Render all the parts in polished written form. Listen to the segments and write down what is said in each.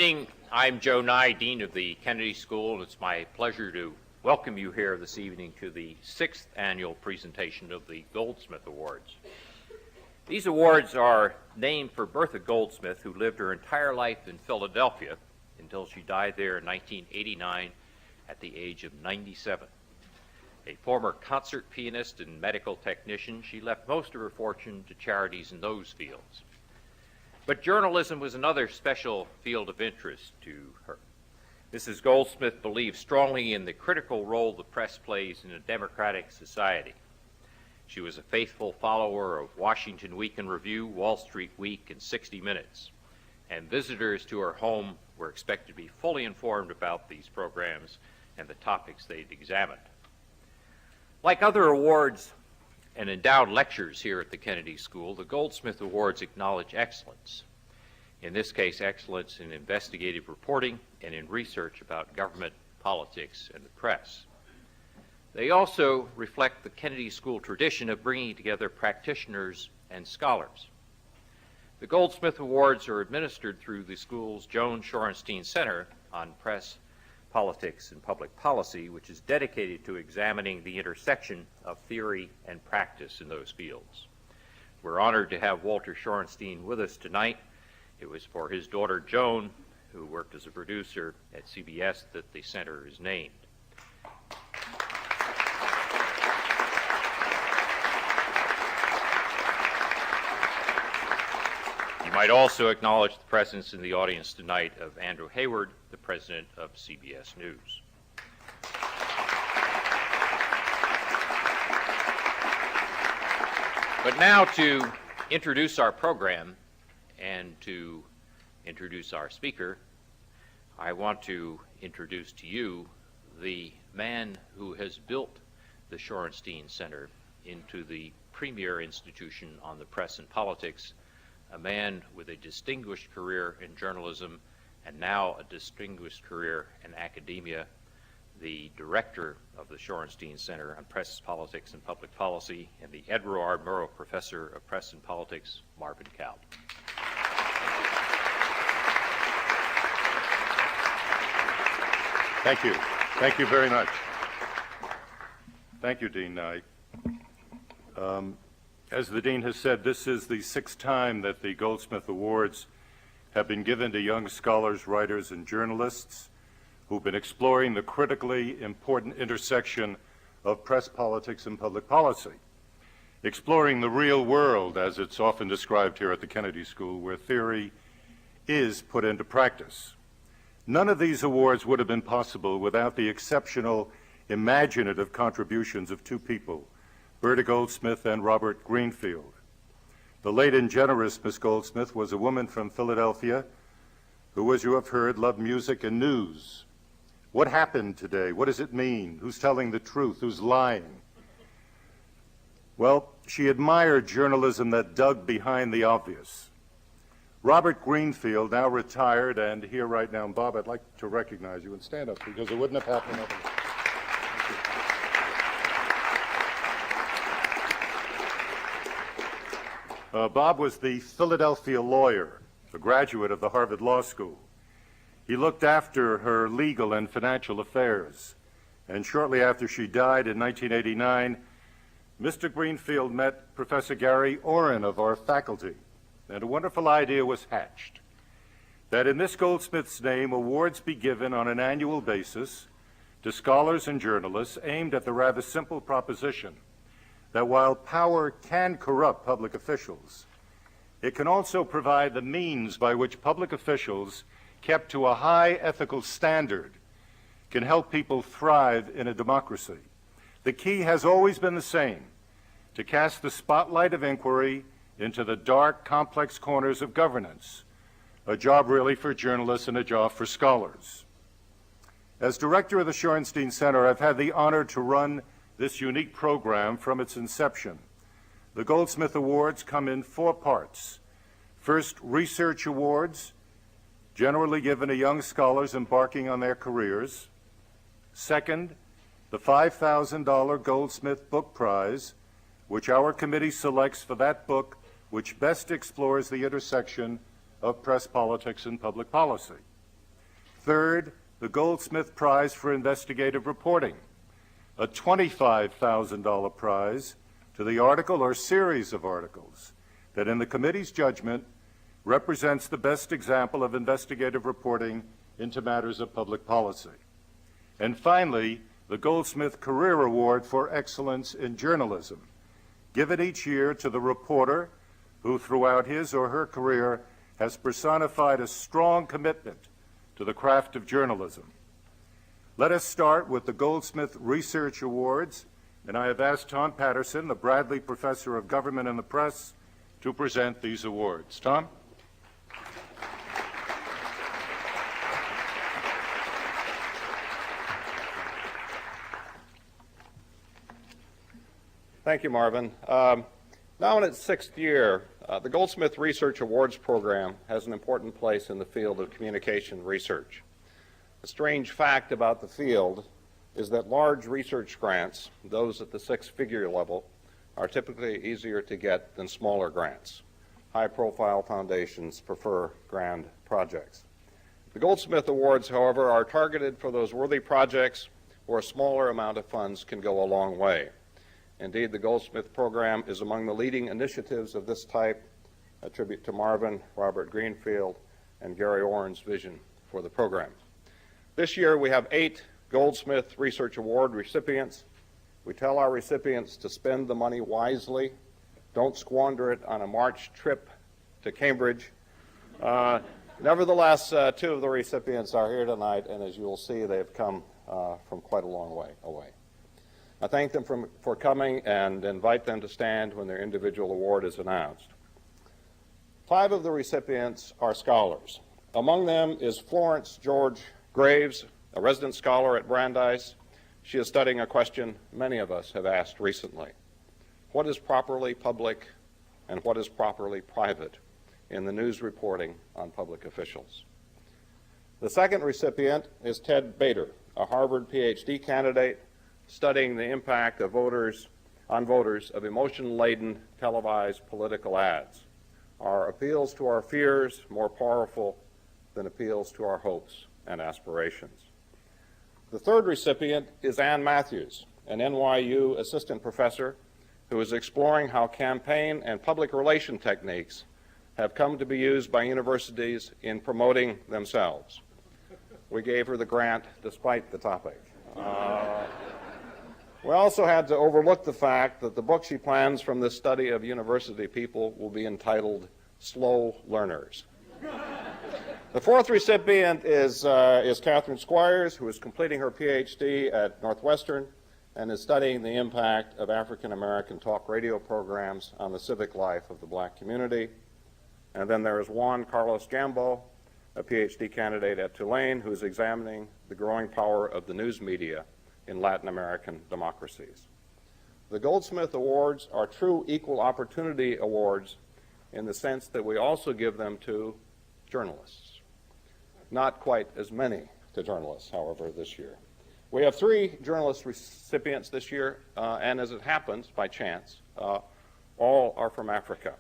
evening. I'm Joe Nye, Dean of the Kennedy School, and it's my pleasure to welcome you here this evening to the 6th annual presentation of the Goldsmith Awards. These awards are named for Bertha Goldsmith, who lived her entire life in Philadelphia until she died there in 1989 at the age of 97. A former concert pianist and medical technician, she left most of her fortune to charities in those fields. But journalism was another special field of interest to her. Mrs. Goldsmith believed strongly in the critical role the press plays in a democratic society. She was a faithful follower of Washington Week in Review, Wall Street Week, and 60 Minutes, and visitors to her home were expected to be fully informed about these programs and the topics they'd examined. Like other awards and endowed lectures here at the Kennedy School, the Goldsmith Awards acknowledge excellence. In this case, excellence in investigative reporting and in research about government, politics, and the press. They also reflect the Kennedy School tradition of bringing together practitioners and scholars. The Goldsmith Awards are administered through the school's Joan Shorenstein Center on Press, Politics, and Public Policy, which is dedicated to examining the intersection of theory and practice in those fields. We're honored to have Walter Shorenstein with us tonight. It was for his daughter Joan, who worked as a producer at CBS, that the center is named. You might also acknowledge the presence in the audience tonight of Andrew Hayward, the president of CBS News. But now to introduce our program and to introduce our speaker, I want to introduce to you the man who has built the Shorenstein Center into the premier institution on the press and politics, a man with a distinguished career in journalism and now a distinguished career in academia, the director of the Shorenstein Center on Press, Politics, and Public Policy, and the Edward R. Murrow Professor of Press and Politics, Marvin Kalb. Thank you. Thank you very much. Thank you, Dean Nye. As the Dean has said, this is the 6th time that the Goldsmith Awards have been given to young scholars, writers, and journalists who've been exploring the critically important intersection of press, politics, and public policy, exploring the real world, as it's often described here at the Kennedy School, where theory is put into practice. None of these awards would have been possible without the exceptional imaginative contributions of two people, Bertha Goldsmith and Robert Greenfield. The late and generous Miss Goldsmith was a woman from Philadelphia who, as you have heard, loved music and news. What happened today? What does it mean? Who's telling the truth? Who's lying? Well, she admired journalism that dug behind the obvious. Robert Greenfield, now retired and here right now, and Bob, I'd like to recognize you and stand up because it wouldn't have happened otherwise. Bob was the Philadelphia lawyer, a graduate of the Harvard Law School. He looked after her legal and financial affairs, and shortly after she died in 1989, Mr. Greenfield met Professor Gary Oren of our faculty, and a wonderful idea was hatched, that in this Goldsmith's name, awards be given on an annual basis to scholars and journalists aimed at the rather simple proposition that while power can corrupt public officials, it can also provide the means by which public officials, kept to a high ethical standard, can help people thrive in a democracy. The key has always been the same: to cast the spotlight of inquiry into the dark, complex corners of governance, a job really for journalists and a job for scholars. As director of the Shorenstein Center, I've had the honor to run this unique program from its inception. The Goldsmith Awards come in 4 parts. First, research awards, generally given to young scholars embarking on their careers. Second, the $5,000 Goldsmith Book Prize, which our committee selects for that book which best explores the intersection of press, politics, and public policy. Third, the Goldsmith Prize for Investigative Reporting, a $25,000 prize to the article or series of articles that, in the committee's judgment, represents the best example of investigative reporting into matters of public policy. And finally, the Goldsmith Career Award for Excellence in Journalism, given each year to the reporter who, throughout his or her career, has personified a strong commitment to the craft of journalism. Let us start with the Goldsmith Research Awards, and I have asked Tom Patterson, the Bradley Professor of Government and the Press, to present these awards. Tom? Thank you, Marvin. Now in its sixth year, the Goldsmith Research Awards program has an important place in the field of communication research. A strange fact about the field is that large research grants, those at the six-figure level, are typically easier to get than smaller grants. High-profile foundations prefer grand projects. The Goldsmith Awards, however, are targeted for those worthy projects where a smaller amount of funds can go a long way. Indeed, the Goldsmith program is among the leading initiatives of this type, a tribute to Marvin, Robert Greenfield, and Gary Orrin's vision for the program. This year, we have 8 Goldsmith Research Award recipients. We tell our recipients to spend the money wisely. Don't squander it on a March trip to Cambridge. Nevertheless, 2 of the recipients are here tonight, and as you will see, they've come from quite a long way away. I thank them for coming and invite them to stand when their individual award is announced. 5 of the recipients are scholars. Among them is Florence George Graves, a resident scholar at Brandeis. She is studying a question many of us have asked recently. What is properly public and what is properly private in the news reporting on public officials? The second recipient is Ted Bader, a Harvard PhD candidate studying the impact of voters of emotion-laden televised political ads. Are appeals to our fears more powerful than appeals to our hopes and aspirations? The third recipient is Ann Matthews, an NYU assistant professor who is exploring how campaign and public relation techniques have come to be used by universities in promoting themselves. We gave her the grant despite the topic. We also had to overlook the fact that the book she plans from this study of university people will be entitled Slow Learners. The fourth recipient is Catherine Squires, who is completing her PhD at Northwestern and is studying the impact of African American talk radio programs on the civic life of the black community. And then there is Juan Carlos Gambo, a PhD candidate at Tulane, who is examining the growing power of the news media in Latin American democracies. The Goldsmith Awards are true equal opportunity awards in the sense that we also give them to journalists. Not quite as many to journalists, however, this year. We have 3 journalist recipients this year, and as it happens, by chance, all are from Africa.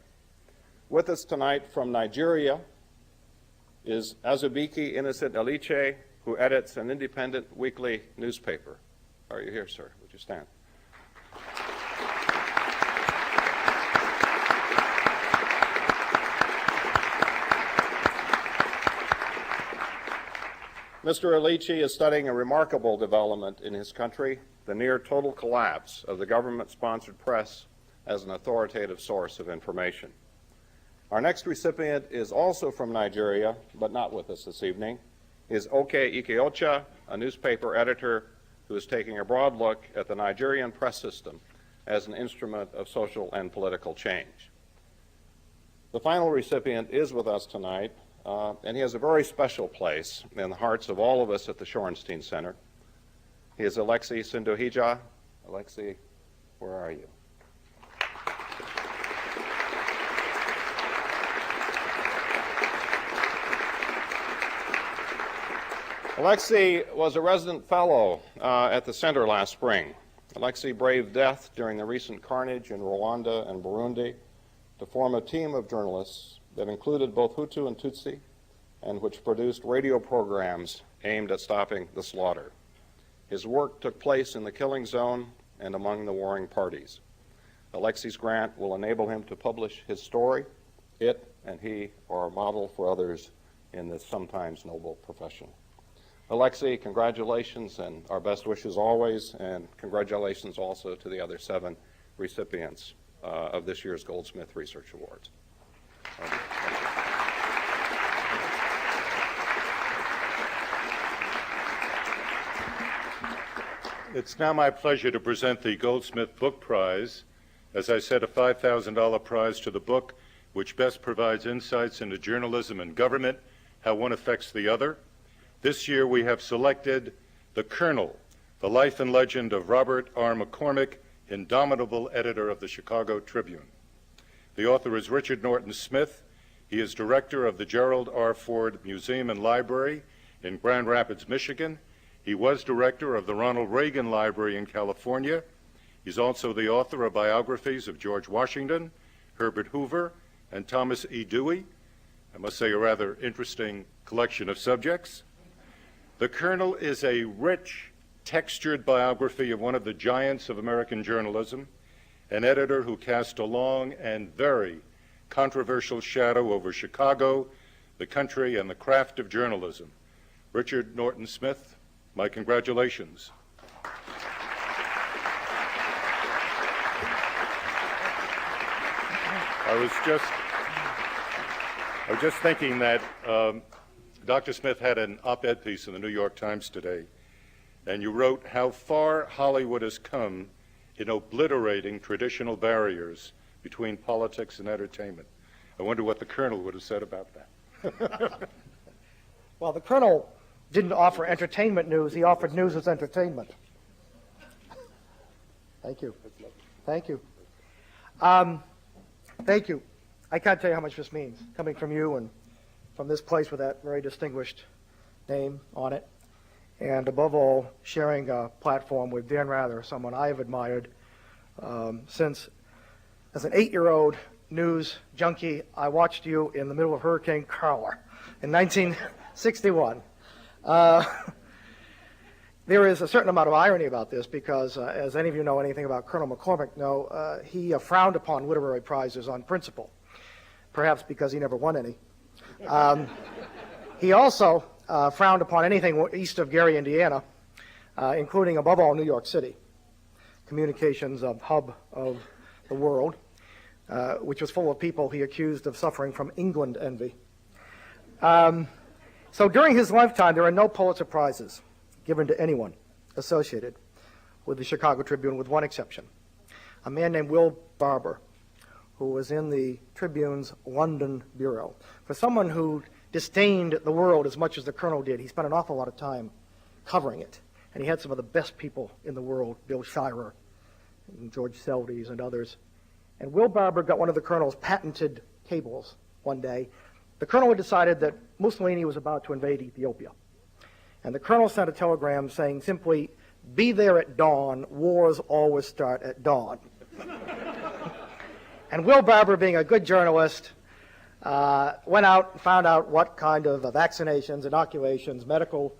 With us tonight from Nigeria is Azubike Innocent Eliche, who edits an independent weekly newspaper. Are you here, sir? Would you stand? Mr. Eliche is studying a remarkable development in his country, the near total collapse of the government-sponsored press as an authoritative source of information. Our next recipient is also from Nigeria, but not with us this evening, is Oke Ikeocha, a newspaper editor who is taking a broad look at the Nigerian press system as an instrument of social and political change. The final recipient is with us tonight, and he has a very special place in the hearts of all of us at the Shorenstein Center. He is Alexei Sindohija. Alexei, where are you? Alexei was a resident fellow at the center last spring. Alexei braved death during the recent carnage in Rwanda and Burundi to form a team of journalists that included both Hutu and Tutsi and which produced radio programs aimed at stopping the slaughter. His work took place in the killing zone and among the warring parties. Alexei's grant will enable him to publish his story. It and he are a model for others in this sometimes noble profession. Alexei, congratulations and our best wishes always, and congratulations also to the other 7 recipients of this year's Goldsmith Research Awards. It's now my pleasure to present the Goldsmith Book Prize. As I said, a $5,000 prize to the book which best provides insights into journalism and government, how one affects the other. This year we have selected The Colonel, the life and legend of Robert R. McCormick, indomitable editor of the Chicago Tribune. The author is Richard Norton Smith. He is director of the Gerald R. Ford Museum and Library in Grand Rapids, Michigan. He was director of the Ronald Reagan Library in California. He's also the author of biographies of George Washington, Herbert Hoover, and Thomas E. Dewey. I must say, a rather interesting collection of subjects. The Colonel is a rich, textured biography of one of the giants of American journalism, an editor who cast a long and very controversial shadow over Chicago, the country, and the craft of journalism. Richard Norton Smith, my congratulations. I was just thinking that Dr. Smith had an op-ed piece in the New York Times today, and you wrote how far Hollywood has come in obliterating traditional barriers between politics and entertainment. I wonder what the Colonel would have said about that. Well, the Colonel didn't offer entertainment news. He offered news as entertainment. Thank you. Thank you. Thank you. I can't tell you how much this means, coming from you and from this place with that very distinguished name on it. And above all, sharing a platform with Dan Rather, someone I have admired since, as an 8-year-old news junkie, I watched you in the middle of Hurricane Carla in 1961. There is a certain amount of irony about this because, as any of you know anything about Colonel McCormick know, he frowned upon literary prizes on principle, perhaps because he never won any. He also frowned upon anything east of Gary, Indiana, including, above all, New York City, communications hub of the world, which was full of people he accused of suffering from England envy. So during his lifetime, there are no Pulitzer Prizes given to anyone associated with the Chicago Tribune, with one exception, a man named Will Barber, who was in the Tribune's London bureau. For someone who disdained the world as much as the Colonel did, he spent an awful lot of time covering it. And he had some of the best people in the world, Bill Shirer, and George Seldes, and others. And Will Barber got one of the Colonel's patented cables one day. The Colonel had decided that Mussolini was about to invade Ethiopia. And the Colonel sent a telegram saying simply, "Be there at dawn. Wars always start at dawn." And Will Barber, being a good journalist, went out and found out what kind of vaccinations, inoculations, medical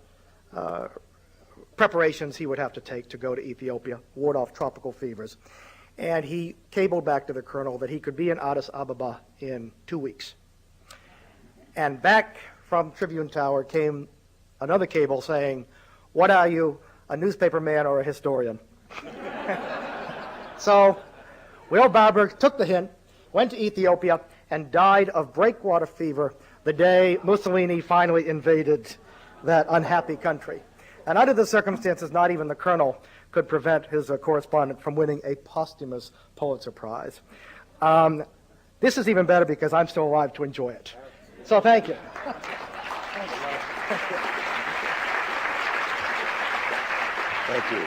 preparations he would have to take to go to Ethiopia, ward off tropical fevers. And he cabled back to the Colonel that he could be in Addis Ababa in 2 weeks. And back from Tribune Tower came another cable saying, "What are you, a newspaper man or a historian?" So Will Barber took the hint, went to Ethiopia, and died of breakwater fever the day Mussolini finally invaded that unhappy country. And under the circumstances, not even the Colonel could prevent his correspondent from winning a posthumous Pulitzer Prize. This is even better because I'm still alive to enjoy it. So thank you. Thank you.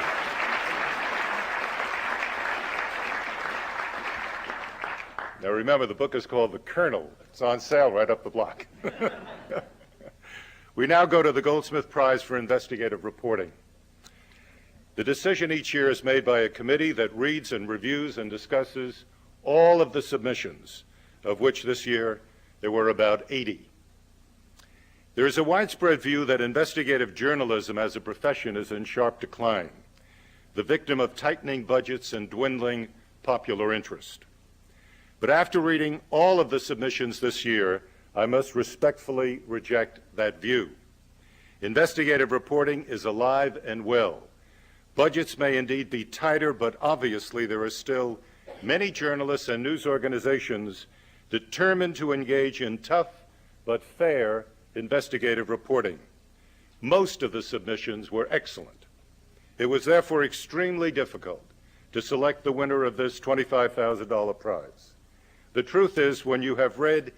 Now remember, the book is called The Colonel. It's on sale right up the block. We now go to the Goldsmith Prize for Investigative Reporting. The decision each year is made by a committee that reads and reviews and discusses all of the submissions, of which this year there were about 80. There is a widespread view that investigative journalism as a profession is in sharp decline, the victim of tightening budgets and dwindling popular interest. But after reading all of the submissions this year, I must respectfully reject that view. Investigative reporting is alive and well. Budgets may indeed be tighter, but obviously there are still many journalists and news organizations determined to engage in tough but fair investigative reporting. Most of the submissions were excellent. It was therefore extremely difficult to select the winner of this $25,000 prize. The truth is, when you have read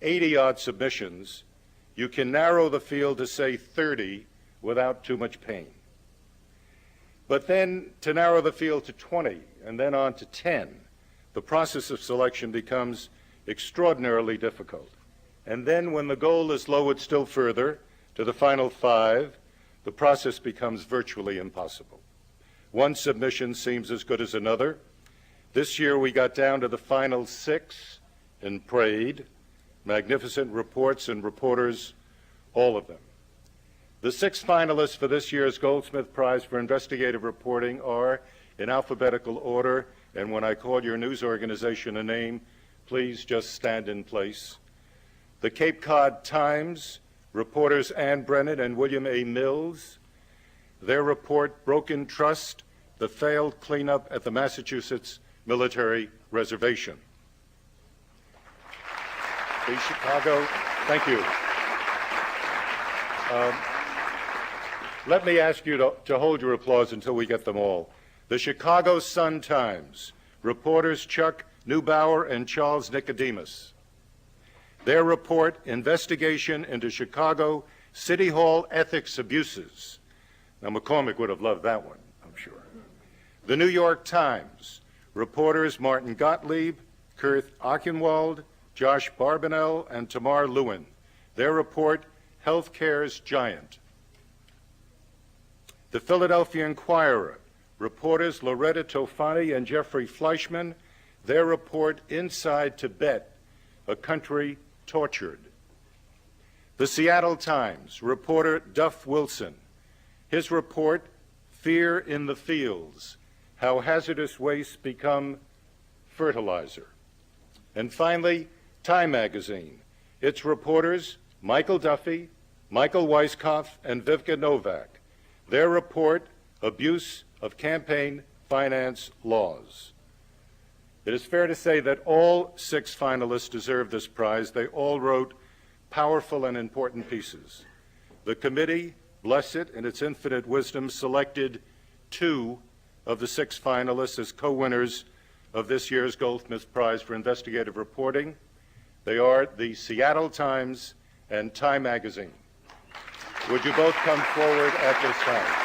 80-odd submissions, you can narrow the field to, say, 30 without too much pain. But then to narrow the field to 20 and then on to 10, the process of selection becomes extraordinarily difficult. And then when the goal is lowered still further to the final 5, the process becomes virtually impossible. One submission seems as good as another. This year we got down to the final 6 and prayed. Magnificent reports and reporters, all of them. The 6 finalists for this year's Goldsmith Prize for Investigative Reporting are in alphabetical order, and when I call your news organization a name, please just stand in place. The Cape Cod Times, reporters Ann Brennan and William A. Mills. Their report, Broken Trust, the Failed Cleanup at the Massachusetts Military Reservation. The Chicago, thank you. Let me ask you to hold your applause until we get them all. The Chicago Sun-Times, reporters Chuck Neubauer and Charles Nicodemus. Their report, Investigation into Chicago City Hall Ethics Abuses. Now, McCormick would have loved that one, I'm sure. The New York Times, reporters Martin Gottlieb, Kurt Achenwald, Josh Barbanel, and Tamar Lewin. Their report, Healthcare's Giant. The Philadelphia Inquirer, reporters Loretta Tofani and Jeffrey Fleischman. Their report, Inside Tibet, a Country Tortured. The Seattle Times, reporter Duff Wilson. His report, Fear in the Fields, How Hazardous Waste Become Fertilizer. And finally, Time Magazine. Its reporters, Michael Duffy, Michael Weiskopf, and Vivka Novak. Their report, Abuse of Campaign Finance Laws. It is fair to say that all 6 finalists deserve this prize. They all wrote powerful and important pieces. The committee, bless it, in its infinite wisdom, selected 2 of the 6 finalists as co-winners of this year's Goldsmith Prize for Investigative Reporting. They are the Seattle Times and Time Magazine. Would you both come forward at this time?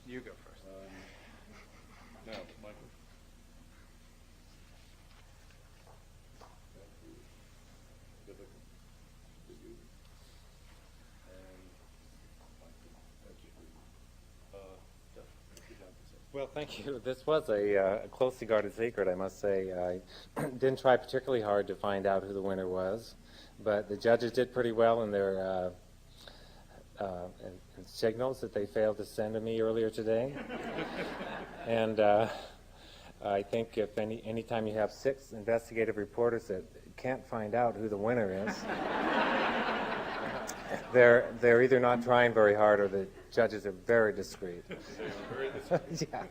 You go first. Now, Michael. Well, thank you. This was a closely guarded secret, I must say. I didn't try particularly hard to find out who the winner was, but the judges did pretty well in their signals that they failed to send to me earlier today. And I think if anytime you have 6 investigative reporters that can't find out who the winner is, they're either not trying very hard or the judges are very discreet. Yeah.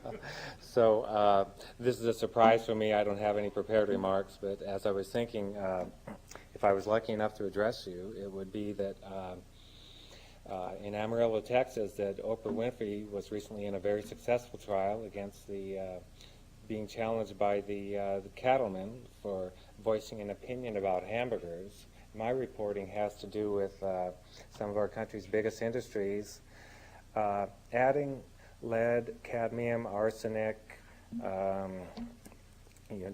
So this is a surprise for me. I don't have any prepared remarks, but as I was thinking, if I was lucky enough to address you, it would be that in Amarillo, Texas, that Oprah Winfrey was recently in a very successful trial against the being challenged by the cattlemen for voicing an opinion about hamburgers. My reporting has to do with some of our country's biggest industries adding lead, cadmium, arsenic,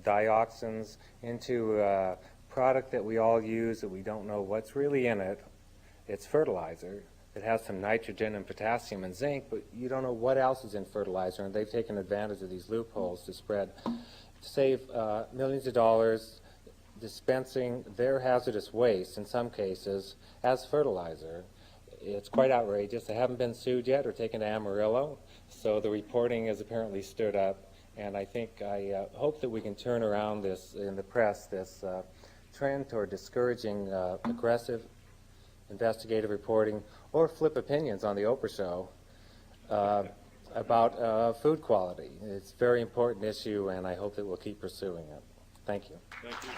dioxins into a product that we all use that we don't know what's really in it. It's fertilizer. It has some nitrogen and potassium and zinc, but you don't know what else is in fertilizer, and they've taken advantage of these loopholes to save millions of dollars dispensing their hazardous waste, in some cases, as fertilizer. It's quite outrageous. They haven't been sued yet or taken to Amarillo, so the reporting has apparently stood up, and I hope that we can turn around this, in the press, this trend toward discouraging aggressive investigative reporting or flip opinions on the Oprah show about food quality. It's a very important issue, and I hope that we'll keep pursuing it. Thank you. Thank you.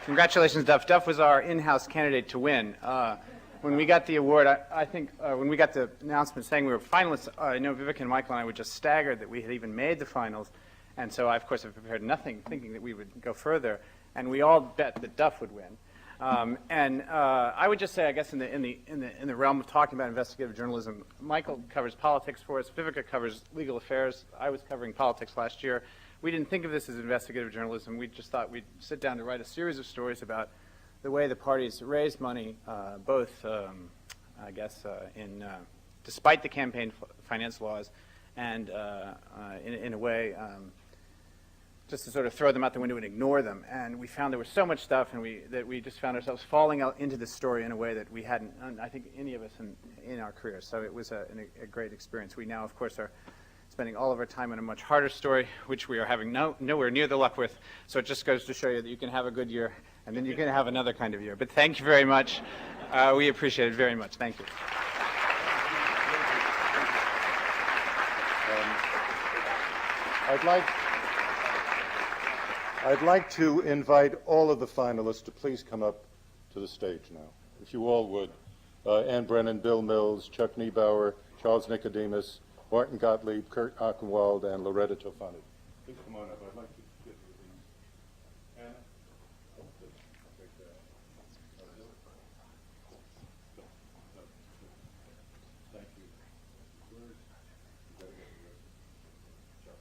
Congratulations, Duff. Duff was our in-house candidate to win. When we got the award, I think when we got the announcement saying we were finalists, I know Vivek and Michael and I were just staggered that we had even made the finals. And so I, of course, have prepared nothing, thinking that we would go further. And we all bet that Duff would win. I would just say, I guess, in the realm of talking about investigative journalism, Michael covers politics for us. Viveka covers legal affairs. I was covering politics last year. We didn't think of this as investigative journalism. We just thought we'd sit down to write a series of stories about the way the parties raised money, both, I guess, despite the campaign finance laws, and in a way, just to sort of throw them out the window and ignore them. And we found there was so much stuff, and that we just found ourselves falling out into this story in a way that we hadn't, I think, any of us in our careers. So it was a great experience. We now, of course, are spending all of our time on a much harder story, which we are having nowhere near the luck with. So it just goes to show you that you can have a good year, and then you can have another kind of year. But thank you very much. We appreciate it very much. Thank you. I'd like to invite all of the finalists to please come up to the stage now, if you all would. Ann Brennan, Bill Mills, Chuck Niebauer, Charles Nicodemus, Martin Gottlieb, Kurt Achenwald, and Loretta Tofani. Please come on up. I'd like to give you these. Anna? I'll take that. Thank you. Where's, you gotta get the rest. Chuck.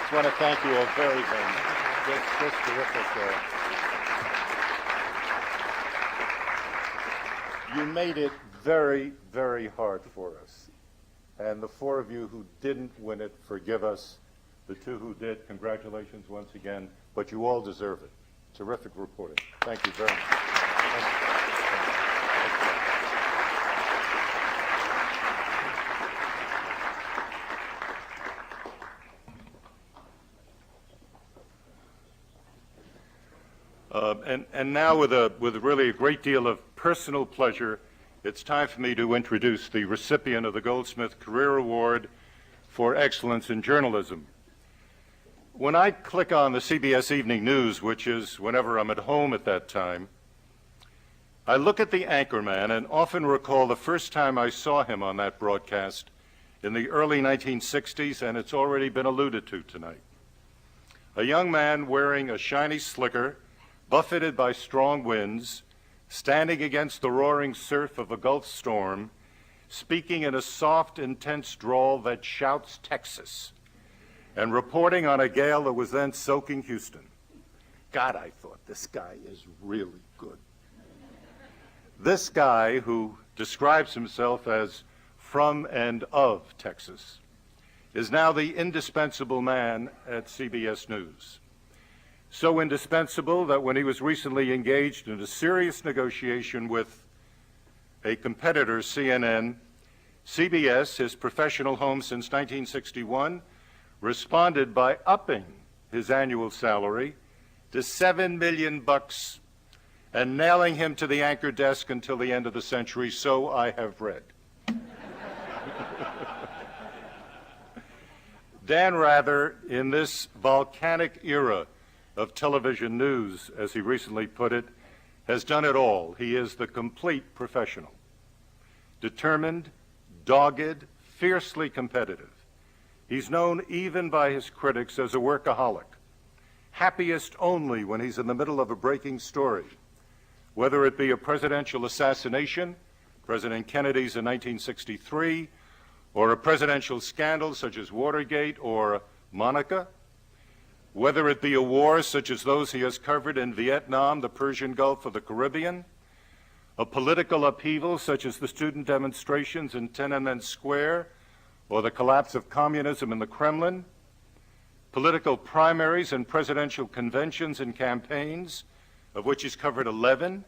I want to thank you all very, very much. Just terrific. You made it very, very hard for us. And the four of you who didn't win it, forgive us. The two who did, congratulations once again. But you all deserve it. Terrific reporting. Thank you very much. Thank you. And now, with really a great deal of personal pleasure, it's time for me to introduce the recipient of the Goldsmith Career Award for Excellence in Journalism. When I click on the CBS Evening News, which is whenever I'm at home at that time, I look at the anchorman and often recall the first time I saw him on that broadcast in the early 1960s, and it's already been alluded to tonight. A young man wearing a shiny slicker, buffeted by strong winds, standing against the roaring surf of a Gulf storm, speaking in a soft, intense drawl that shouts Texas, and reporting on a gale that was then soaking Houston. God, I thought, this guy is really good. This guy, who describes himself as from and of Texas, is now the indispensable man at CBS News. So indispensable that when he was recently engaged in a serious negotiation with a competitor, CNN, CBS, his professional home since 1961, responded by upping his annual salary to $7 million and nailing him to the anchor desk until the end of the century, so I have read. Dan Rather, in this volcanic era of television news, as he recently put it, has done it all. He is the complete professional. Determined, dogged, fiercely competitive. He's known even by his critics as a workaholic. Happiest only when he's in the middle of a breaking story, whether it be a presidential assassination, President Kennedy's in 1963, or a presidential scandal such as Watergate or Monica, whether it be a war such as those he has covered in Vietnam, the Persian Gulf, or the Caribbean, a political upheaval such as the student demonstrations in Tiananmen Square or the collapse of communism in the Kremlin, political primaries and presidential conventions and campaigns, of which he's covered 11,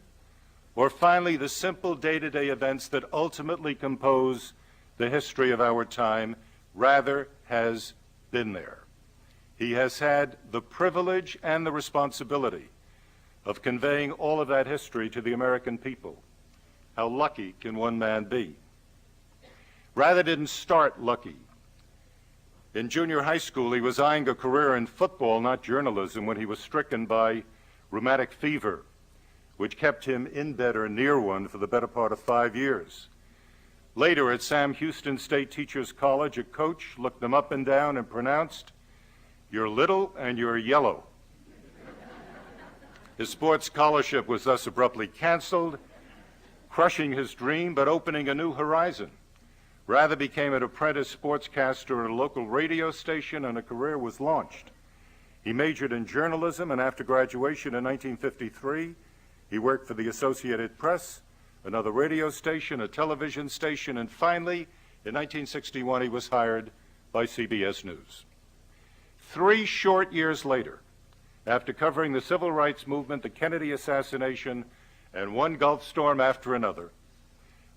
or finally the simple day-to-day events that ultimately compose the history of our time. Rather has been there. He has had the privilege and the responsibility of conveying all of that history to the American people. How lucky can one man be? Rather didn't start lucky. In junior high school, he was eyeing a career in football, not journalism, when he was stricken by rheumatic fever, which kept him in bed or near one for the better part of 5 years. Later, at Sam Houston State Teachers College, a coach looked him up and down and pronounced, "You're little and you're yellow." His sports scholarship was thus abruptly canceled, crushing his dream but opening a new horizon. Rather became an apprentice sportscaster at a local radio station, and a career was launched. He majored in journalism, and after graduation in 1953, he worked for the Associated Press, another radio station, a television station, and finally, in 1961, he was hired by CBS News. 3 short years later, after covering the civil rights movement, the Kennedy assassination, and one Gulf storm after another,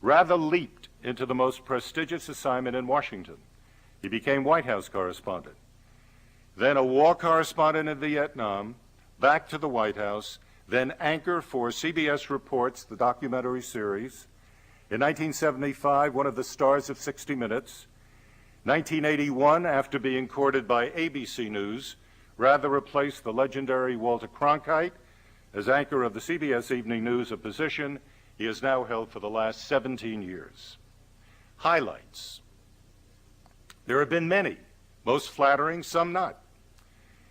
Rather leaped into the most prestigious assignment in Washington. He became White House correspondent, then a war correspondent in Vietnam, back to the White House, then anchor for CBS Reports, the documentary series. In 1975, one of the stars of 60 Minutes. 1981, after being courted by ABC News, Rather replaced the legendary Walter Cronkite as anchor of the CBS Evening News, a position he has now held for the last 17 years. Highlights. There have been many, most flattering, some not.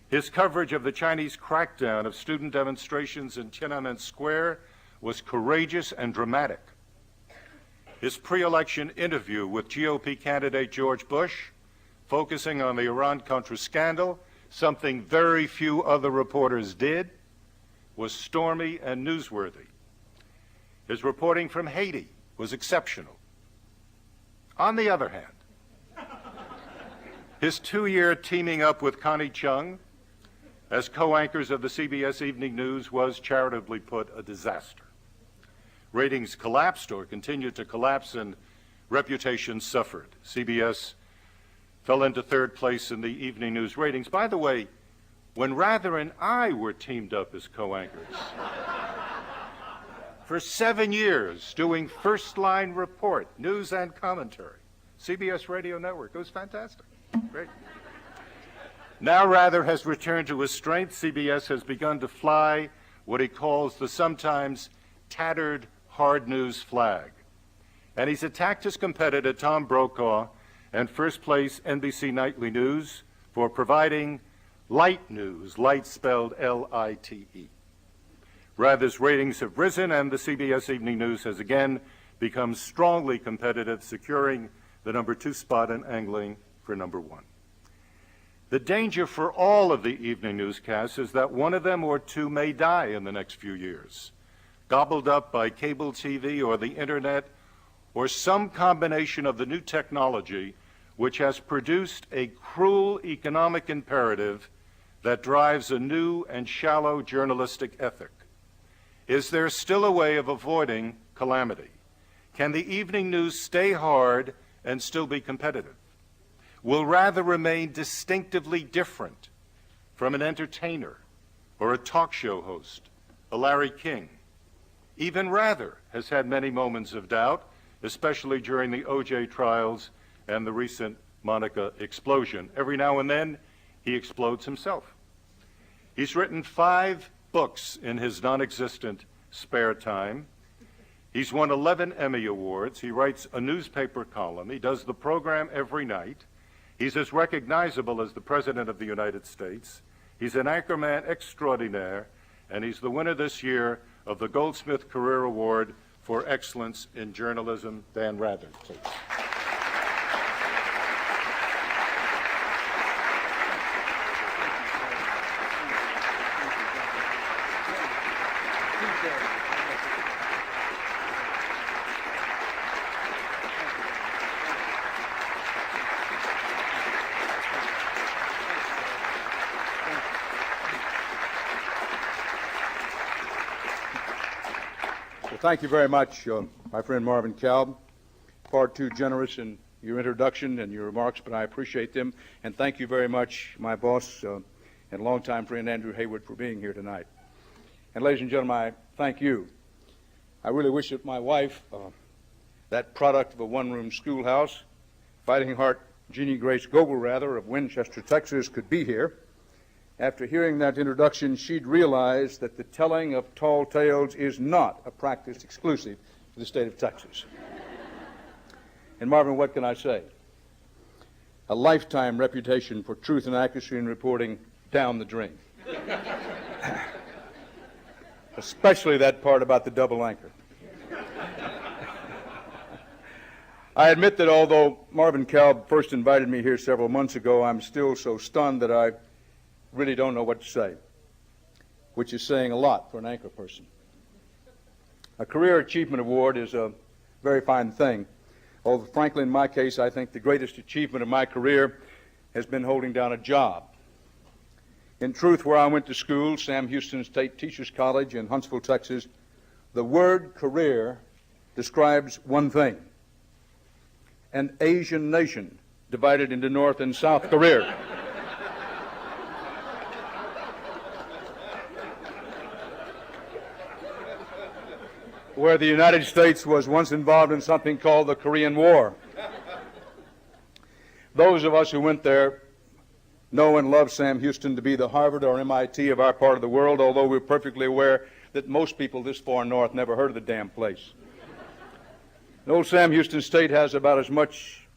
His coverage of the Chinese crackdown of student demonstrations in Tiananmen Square was courageous and dramatic. His pre-election interview with GOP candidate George Bush, focusing on the Iran-Contra scandal, something very few other reporters did, was stormy and newsworthy. His reporting from Haiti was exceptional. On the other hand, his 2-year teaming up with Connie Chung as co-anchors of the CBS Evening News was, charitably put, a disaster. Ratings collapsed or continued to collapse, and reputation suffered. CBS fell into 3rd place in the Evening News ratings. By the way, when Rather and I were teamed up as co-anchors for 7 years, doing first-line report, news and commentary, CBS Radio Network, it was fantastic. Great. Now Rather has returned to his strength. CBS has begun to fly what he calls the sometimes tattered hard news flag. And he's attacked his competitor, Tom Brokaw, and first place NBC Nightly News for providing light news, light spelled L-I-T-E. Rather's ratings have risen, and the CBS Evening News has again become strongly competitive, securing the number 2 spot and angling for number 1. The danger for all of the evening newscasts is that one of them or two may die in the next few years, gobbled up by cable TV or the internet or some combination of the new technology which has produced a cruel economic imperative that drives a new and shallow journalistic ethic? Is there still a way of avoiding calamity? Can the evening news stay hard and still be competitive? Will rather remain distinctively different from an entertainer or a talk show host, a Larry King? Even Rather has had many moments of doubt, especially during the O.J. trials and the recent Monica explosion. Every now and then, he explodes himself. He's written 5 books in his non-existent spare time. He's won 11 Emmy Awards. He writes a newspaper column. He does the program every night. He's as recognizable as the President of the United States. He's an anchorman extraordinaire, and he's the winner this year of the Goldsmith Career Award for Excellence in Journalism. Dan Rather, please. Thank you very much, my friend Marvin Kalb. Far too generous in your introduction and your remarks, but I appreciate them. And thank you very much, my boss and longtime friend Andrew Hayward, for being here tonight. And ladies and gentlemen, I thank you. I really wish that my wife, that product of a one-room schoolhouse, Fighting Heart Jeannie Grace Goebel, rather, of Winchester, Texas, could be here. After hearing that introduction, she'd realize that the telling of tall tales is not a practice exclusive to the state of Texas. And Marvin, what can I say? A lifetime reputation for truth and accuracy in reporting down the drain. Especially that part about the double anchor. I admit that although Marvin Kalb first invited me here several months ago, I'm still so stunned that I really don't know what to say, which is saying a lot for an anchor person. A Career Achievement Award is a very fine thing, although frankly in my case I think the greatest achievement of my career has been holding down a job. In truth, where I went to school, Sam Houston State Teachers College in Huntsville, Texas, the word career describes one thing: an Asian nation divided into North and South Korea. Where the United States was once involved in something called the Korean War. Those of us who went there know and love Sam Houston to be the Harvard or MIT of our part of the world, although we're perfectly aware that most people this far north never heard of the damn place. And old Sam Houston State has about as much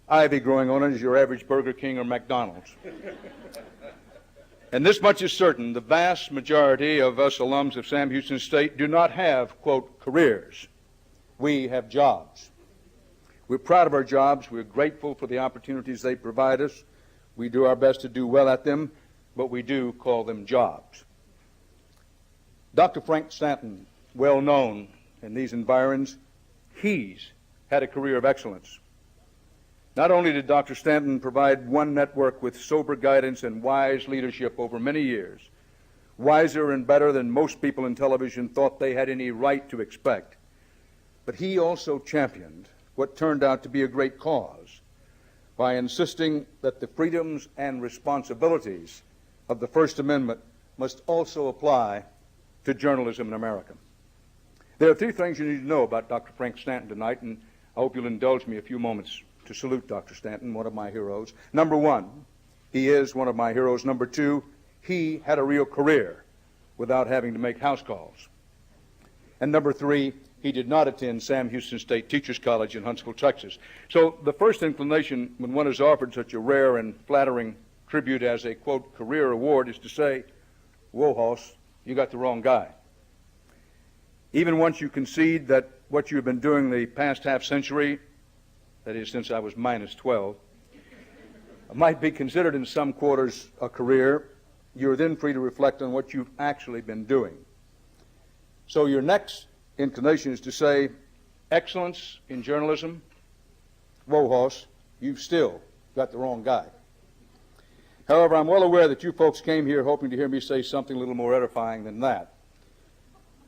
ivy growing on it as your average Burger King or McDonald's. And this much is certain: the vast majority of us alums of Sam Houston State do not have, quote, careers. We have jobs. We're proud of our jobs. We're grateful for the opportunities they provide us. We do our best to do well at them, but we do call them jobs. Dr. Frank Stanton, well known in these environs, he's had a career of excellence. Not only did Dr. Stanton provide one network with sober guidance and wise leadership over many years, wiser and better than most people in television thought they had any right to expect, but he also championed what turned out to be a great cause by insisting that the freedoms and responsibilities of the First Amendment must also apply to journalism in America. There are 3 things you need to know about Dr. Frank Stanton tonight, and I hope you'll indulge me a few moments to salute Dr. Stanton, one of my heroes. Number 1, he is one of my heroes. Number 2, he had a real career without having to make house calls. And number 3, he did not attend Sam Houston State Teachers College in Huntsville, Texas. So the first inclination when one is offered such a rare and flattering tribute as a, quote, career award is to say, whoa, Hoss, you got the wrong guy. Even once you concede that what you've been doing the past half century, that is, since I was minus 12, might be considered in some quarters a career, you're then free to reflect on what you've actually been doing. So your next inclination is to say, excellence in journalism, whoa, Hoss, you've still got the wrong guy. However, I'm well aware that you folks came here hoping to hear me say something a little more edifying than that.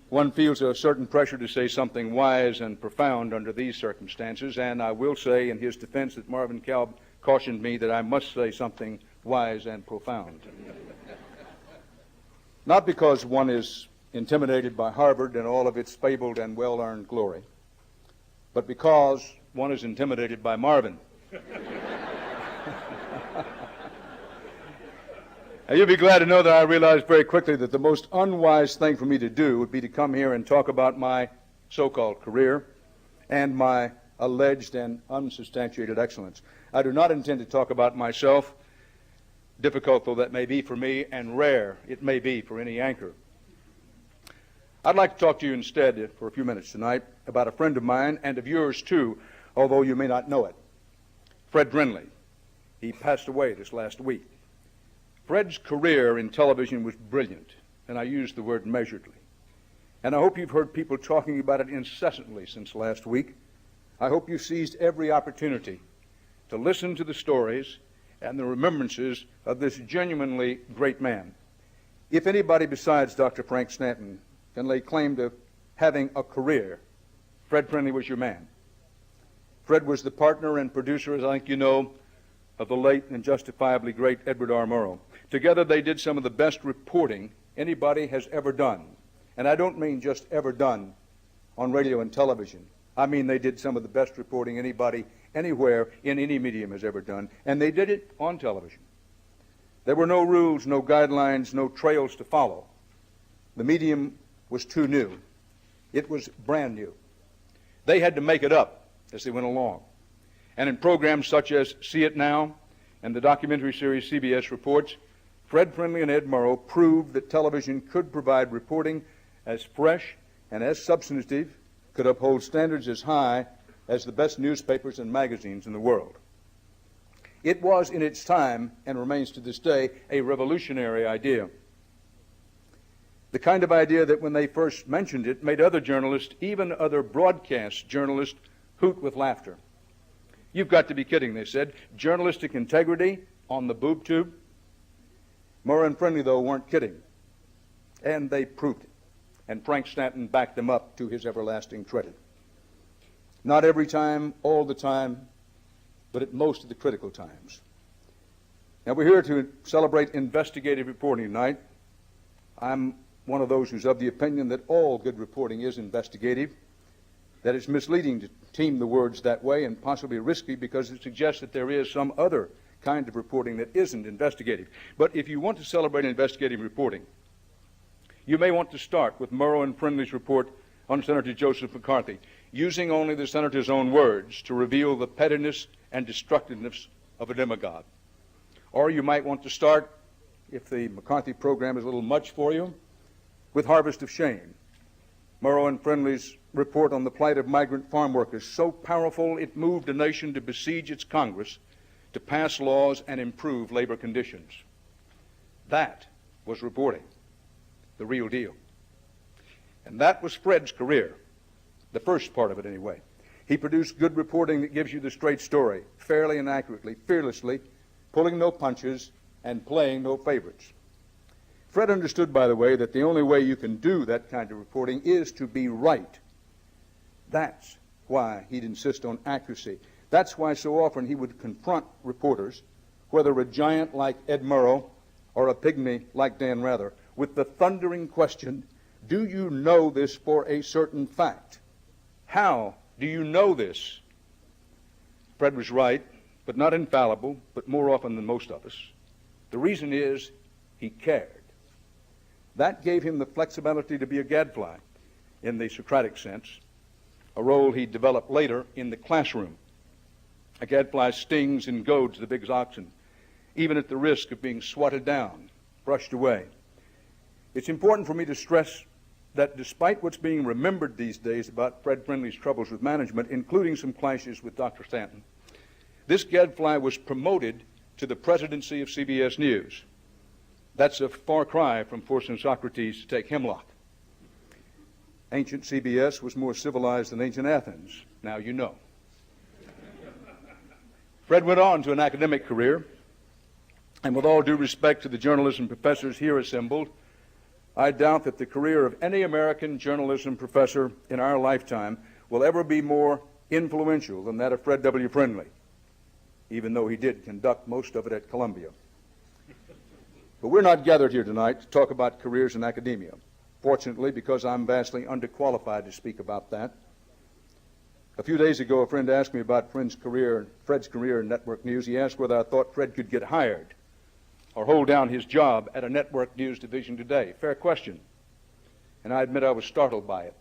One feels a certain pressure to say something wise and profound under these circumstances, and I will say in his defense that Marvin Kalb cautioned me that I must say something wise and profound. Not because one is intimidated by Harvard and all of its fabled and well-earned glory, but because one is intimidated by Marvin. Now, you'll be glad to know that I realized very quickly that the most unwise thing for me to do would be to come here and talk about my so-called career and my alleged and unsubstantiated excellence. I do not intend to talk about myself, difficult though that may be for me, and rare it may be for any anchor. I'd like to talk to you instead for a few minutes tonight about a friend of mine and of yours too, although you may not know it. Fred Brindley. He passed away this last week. Fred's career in television was brilliant, and I use the word measuredly. And I hope you've heard people talking about it incessantly since last week. I hope you seized every opportunity to listen to the stories and the remembrances of this genuinely great man. If anybody besides Dr. Frank Stanton can lay claim to having a career, Fred Brindley was your man. Fred was the partner and producer, as I think you know, of the late and justifiably great Edward R. Murrow. Together they did some of the best reporting anybody has ever done. And I don't mean just ever done on radio and television. I mean they did some of the best reporting anybody anywhere in any medium has ever done. And they did it on television. There were no rules, no guidelines, no trails to follow. The medium was too new. It was brand new. They had to make it up as they went along. And in programs such as See It Now and the documentary series CBS Reports, Fred Brindley and Ed Murrow proved that television could provide reporting as fresh and as substantive, could uphold standards as high as the best newspapers and magazines in the world. It was in its time, and remains to this day, a revolutionary idea. The kind of idea that when they first mentioned it made other journalists, even other broadcast journalists, hoot with laughter. You've got to be kidding, they said. Journalistic integrity on the boob tube? Murrow and Brindley, though, weren't kidding. And they proved it. And Frank Stanton backed them up to his everlasting credit. Not every time, all the time, but at most of the critical times. Now, we're here to celebrate investigative reporting tonight. I'm one of those who's of the opinion that all good reporting is investigative, that it's misleading to team the words that way and possibly risky because it suggests that there is some other kind of reporting that isn't investigative. But if you want to celebrate investigative reporting, you may want to start with Murrow and Brindley's report on Senator Joseph McCarthy, using only the senator's own words to reveal the pettiness and destructiveness of a demagogue. Or you might want to start, if the McCarthy program is a little much for you, with Harvest of Shame, Murrow and Brindley's report on the plight of migrant farm workers, so powerful it moved a nation to besiege its Congress to pass laws and improve labor conditions. That was reporting, the real deal. And that was Fred's career, the first part of it anyway. He produced good reporting that gives you the straight story, fairly and accurately, fearlessly, pulling no punches and playing no favorites. Fred understood, by the way, that the only way you can do that kind of reporting is to be right. That's why he'd insist on accuracy. That's why so often he would confront reporters, whether a giant like Ed Murrow or a pygmy like Dan Rather, with the thundering question, do you know this for a certain fact? How do you know this? Fred was right, but not infallible, but more often than most of us. The reason is he cared. That gave him the flexibility to be a gadfly in the Socratic sense, a role he developed later in the classroom. A gadfly stings and goads the big oxen, even at the risk of being swatted down, brushed away. It's important for me to stress that despite what's being remembered these days about Fred Brindley's troubles with management, including some clashes with Dr. Stanton, this gadfly was promoted to the presidency of CBS News. That's a far cry from forcing Socrates to take hemlock. Ancient CBS was more civilized than ancient Athens. Now you know. Fred went on to an academic career. And with all due respect to the journalism professors here assembled, I doubt that the career of any American journalism professor in our lifetime will ever be more influential than that of Fred W. Friendly, even though he did conduct most of it at Columbia. But we're not gathered here tonight to talk about careers in academia. Fortunately, because I'm vastly underqualified to speak about that. A few days ago, a friend asked me about Fred's career in network news. He asked whether I thought Fred could get hired or hold down his job at a network news division today. Fair question. And I admit I was startled by it.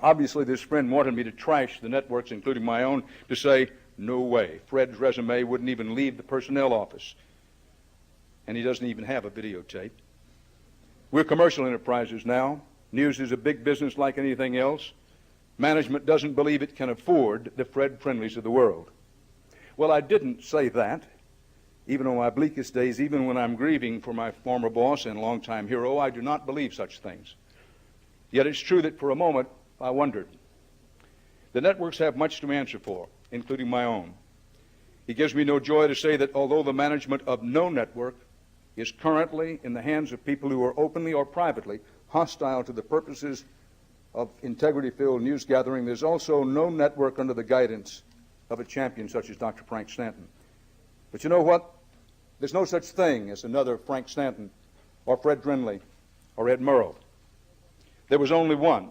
Obviously, this friend wanted me to trash the networks, including my own, to say, no way. Fred's resume wouldn't even leave the personnel office. And he doesn't even have a videotape. We're commercial enterprises now. News is a big business like anything else. Management doesn't believe it can afford the Fred Friendlies of the world. Well, I didn't say that. Even on my bleakest days, even when I'm grieving for my former boss and longtime hero, I do not believe such things. Yet it's true that for a moment I wondered. The networks have much to answer for, including my own. It gives me no joy to say that although the management of no network is currently in the hands of people who are openly or privately hostile to the purposes of integrity-filled news gathering, there's also no network under the guidance of a champion such as Dr. Frank Stanton. But you know what? There's no such thing as another Frank Stanton or Fred Friendly or Ed Murrow. There was only one.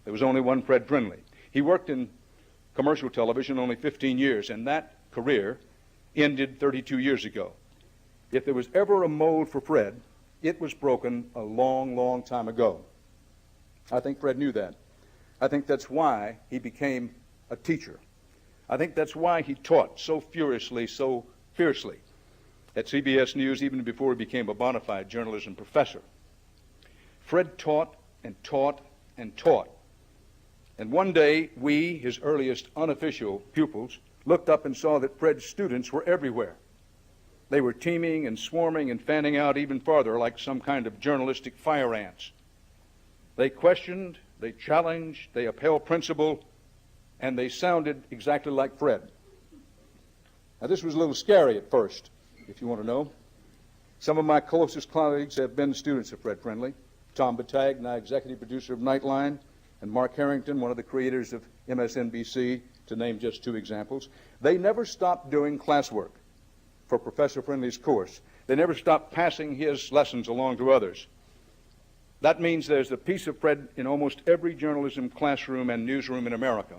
There was only one Fred Friendly. He worked in commercial television only 15 years, and that career ended 32 years ago. If there was ever a mold for Fred, it was broken a long, long time ago. I think Fred knew that. I think that's why he became a teacher. I think that's why he taught so furiously, so fiercely at CBS News even before he became a bona fide journalism professor. Fred taught and taught and taught. And one day, we, his earliest unofficial pupils, looked up and saw that Fred's students were everywhere. They were teeming and swarming and fanning out even farther like some kind of journalistic fire ants. They questioned, they challenged, they upheld principle, and they sounded exactly like Fred. Now, this was a little scary at first, if you want to know. Some of my closest colleagues have been students of Fred Friendly. Tom Battag, now executive producer of Nightline, and Mark Harrington, one of the creators of MSNBC, to name just two examples. They never stopped doing classwork for Professor Friendly's course. They never stopped passing his lessons along to others. That means there's a piece of Fred in almost every journalism classroom and newsroom in America.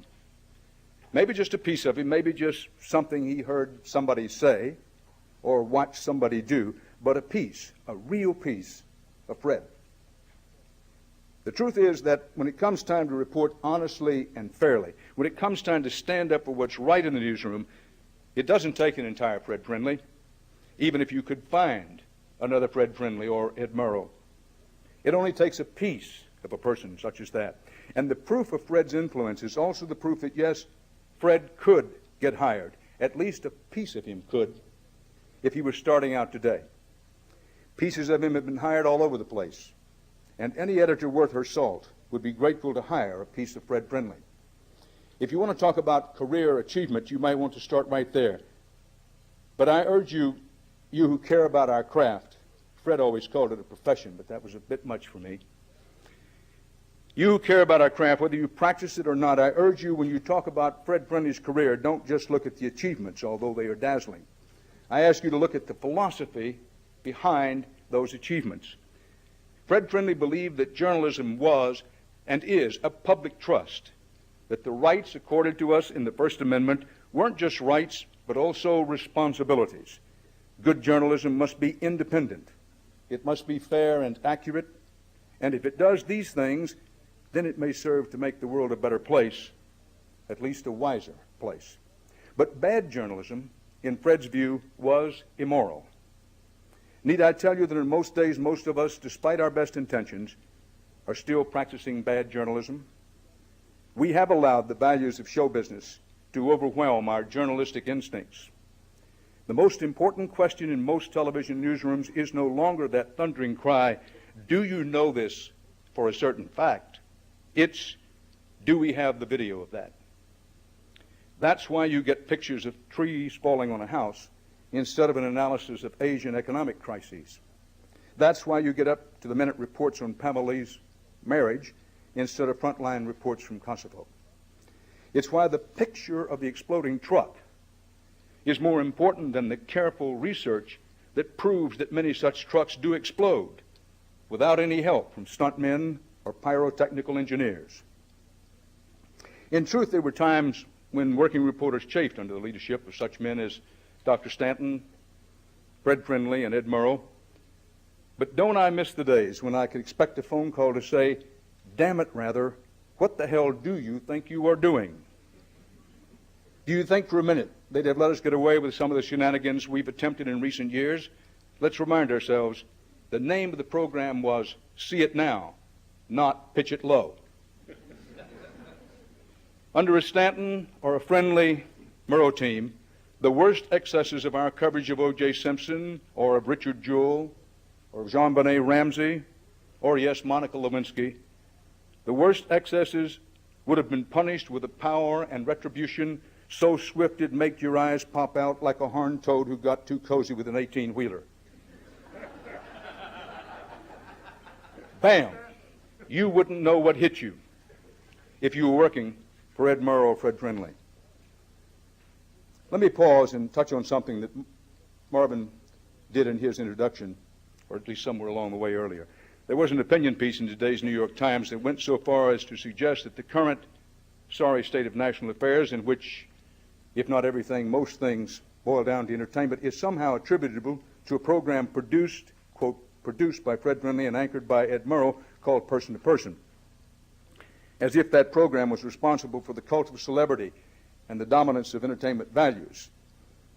Maybe just a piece of him, maybe just something he heard somebody say or watched somebody do, but a piece, a real piece of Fred. The truth is that when it comes time to report honestly and fairly, when it comes time to stand up for what's right in the newsroom, it doesn't take an entire Fred Friendly, even if you could find another Fred Friendly or Ed Murrow. It only takes a piece of a person such as that. And the proof of Fred's influence is also the proof that, yes, Fred could get hired. At least a piece of him could if he was starting out today. Pieces of him have been hired all over the place. And any editor worth her salt would be grateful to hire a piece of Fred Friendly. If you want to talk about career achievement, you might want to start right there. But I urge you who care about our craft, Fred always called it a profession, but that was a bit much for me. You who care about our craft, whether you practice it or not, I urge you when you talk about Fred Friendly's career, don't just look at the achievements, although they are dazzling. I ask you to look at the philosophy behind those achievements. Fred Friendly believed that journalism was and is a public trust, that the rights accorded to us in the First Amendment weren't just rights, but also responsibilities. Good journalism must be independent. It must be fair and accurate. And if it does these things, then it may serve to make the world a better place, at least a wiser place. But bad journalism, in Fred's view, was immoral. Need I tell you that in most days, most of us, despite our best intentions, are still practicing bad journalism? We have allowed the values of show business to overwhelm our journalistic instincts. The most important question in most television newsrooms is no longer that thundering cry, do you know this for a certain fact? It's, do we have the video of that? That's why you get pictures of trees falling on a house instead of an analysis of Asian economic crises. That's why you get up to the minute reports on Pamela's marriage instead of frontline reports from Kosovo. It's why the picture of the exploding truck is more important than the careful research that proves that many such trucks do explode without any help from stuntmen or pyrotechnical engineers. In truth, there were times when working reporters chafed under the leadership of such men as Dr. Stanton, Fred Friendly, and Ed Murrow. But don't I miss the days when I could expect a phone call to say, "Damn it, rather, what the hell do you think you are doing?" Do you think for a minute they'd have let us get away with some of the shenanigans we've attempted in recent years? Let's remind ourselves, the name of the program was See It Now, not Pitch It Low. Under a Stanton or a Friendly Murrow team, the worst excesses of our coverage of O.J. Simpson or of Richard Jewell or of Jean-Benet Ramsey or, yes, Monica Lewinsky, the worst excesses would have been punished with a power and retribution so swift it'd make your eyes pop out like a horned toad who got too cozy with an 18-wheeler. Bam! You wouldn't know what hit you if you were working for Ed Murrow or Fred Friendly. Let me pause and touch on something that Marvin did in his introduction, or at least somewhere along the way earlier. There was an opinion piece in today's New York Times that went so far as to suggest that the current sorry state of national affairs, in which, if not everything, most things boil down to entertainment, is somehow attributable to a program produced, quote, produced by Fred Friendly and anchored by Ed Murrow, called Person to Person. As if that program was responsible for the cult of celebrity and the dominance of entertainment values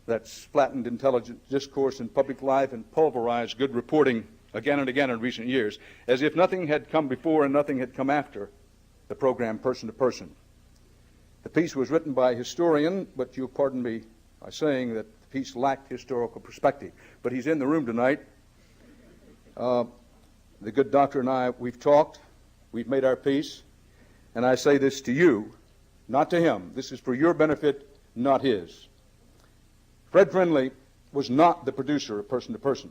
that's flattened intelligent discourse in public life and pulverized good reporting again and again in recent years, as if nothing had come before and nothing had come after the program Person to Person. The piece was written by a historian, but you'll pardon me by saying that the piece lacked historical perspective. But he's in the room tonight. The good doctor and I, we've talked, we've made our peace, and I say this to you, not to him. This is for your benefit, not his. Fred Friendly was not the producer of Person to Person.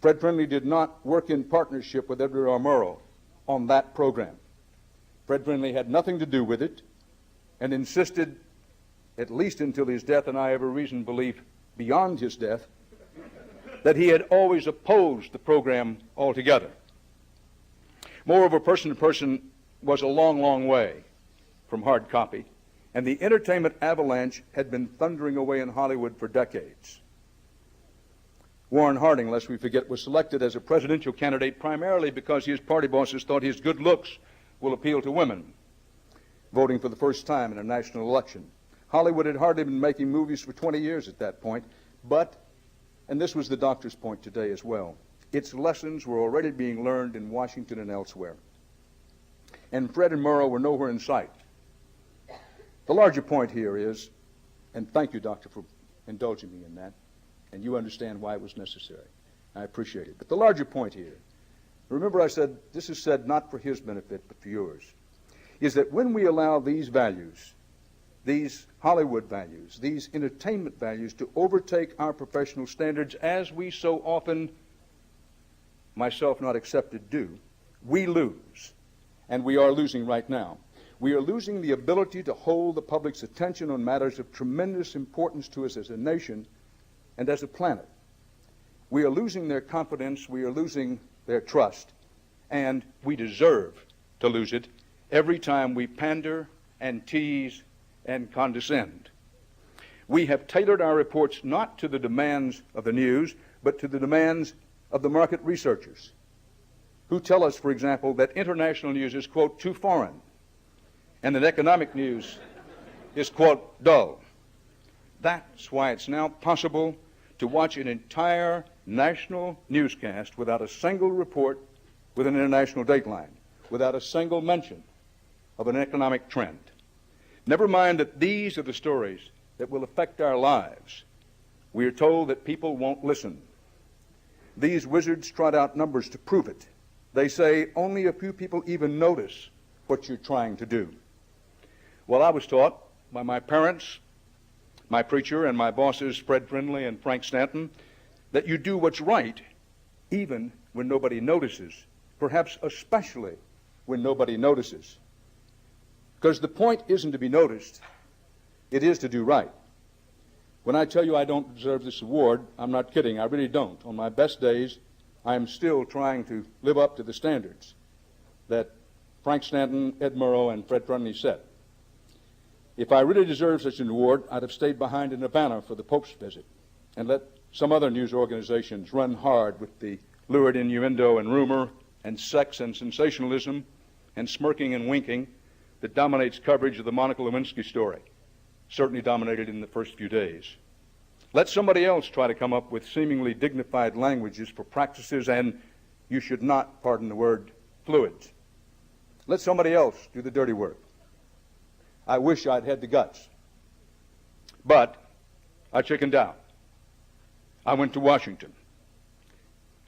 Fred Friendly did not work in partnership with Edward R. Murrow on that program. Fred Friendly had nothing to do with it and insisted, at least until his death, and I have a reasoned belief beyond his death, that he had always opposed the program altogether. Moreover, Person to Person was a long, long way from hard copy, and the entertainment avalanche had been thundering away in Hollywood for decades. Warren Harding, lest we forget, was selected as a presidential candidate primarily because his party bosses thought his good looks will appeal to women, voting for the first time in a national election. Hollywood had hardly been making movies for 20 years at that point, but, and this was the doctor's point today as well, its lessons were already being learned in Washington and elsewhere. And Fred and Murrow were nowhere in sight. The larger point here is, and thank you, Doctor, for indulging me in that, and you understand why it was necessary. I appreciate it. But the larger point here, remember I said, this is said not for his benefit, but for yours, is that when we allow these values, these Hollywood values, these entertainment values to overtake our professional standards, as we so often, myself not excepted, do, we lose. And we are losing right now. We are losing the ability to hold the public's attention on matters of tremendous importance to us as a nation and as a planet. We are losing their confidence, we are losing their trust, and we deserve to lose it every time we pander and tease and condescend. We have tailored our reports not to the demands of the news, but to the demands of the market researchers, who tell us, for example, that international news is, quote, too foreign, and that economic news is, quote, dull. That's why it's now possible to watch an entire national newscast without a single report with an international dateline, without a single mention of an economic trend. Never mind that these are the stories that will affect our lives. We are told that people won't listen. These wizards trot out numbers to prove it. They say only a few people even notice what you're trying to do. Well, I was taught by my parents, my preacher and my bosses, Fred Brindley and Frank Stanton, that you do what's right even when nobody notices, perhaps especially when nobody notices. Because the point isn't to be noticed, it is to do right. When I tell you I don't deserve this award, I'm not kidding, I really don't. On my best days, I am still trying to live up to the standards that Frank Stanton, Ed Murrow, and Fred Brundley set. If I really deserved such an award, I'd have stayed behind in Havana for the Pope's visit and let some other news organizations run hard with the lurid innuendo and rumor and sex and sensationalism and smirking and winking that dominates coverage of the Monica Lewinsky story, certainly dominated in the first few days. Let somebody else try to come up with seemingly dignified languages for practices and, you should not, pardon the word, fluids. Let somebody else do the dirty work. I wish I'd had the guts. But I chickened out. I went to Washington.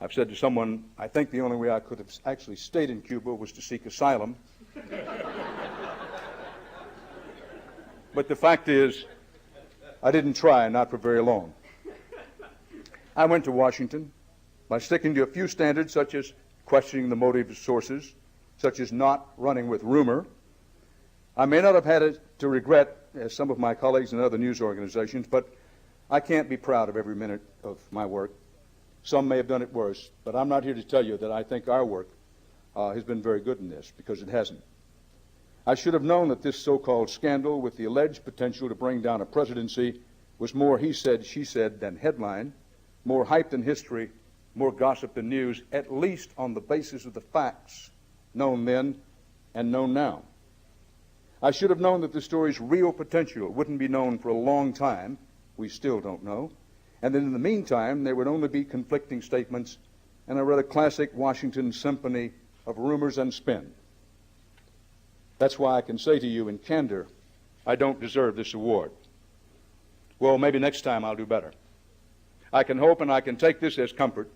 I've said to someone, I think the only way I could have actually stayed in Cuba was to seek asylum. But the fact is, I didn't try, not for very long. I went to Washington by sticking to a few standards, such as questioning the motive of sources, such as not running with rumor. I may not have had it to regret, as some of my colleagues in other news organizations, but I can't be proud of every minute of my work. Some may have done it worse, but I'm not here to tell you that I think our work has been very good in this, because it hasn't. I should have known that this so-called scandal with the alleged potential to bring down a presidency was more he said, she said than headline, more hype than history, more gossip than news, at least on the basis of the facts known then and known now. I should have known that the story's real potential wouldn't be known for a long time. We still don't know. And that in the meantime, there would only be conflicting statements and a rather classic Washington symphony of rumors and spin. That's why I can say to you in candor, I don't deserve this award. Well, maybe next time I'll do better. I can hope and I can take this as comfort.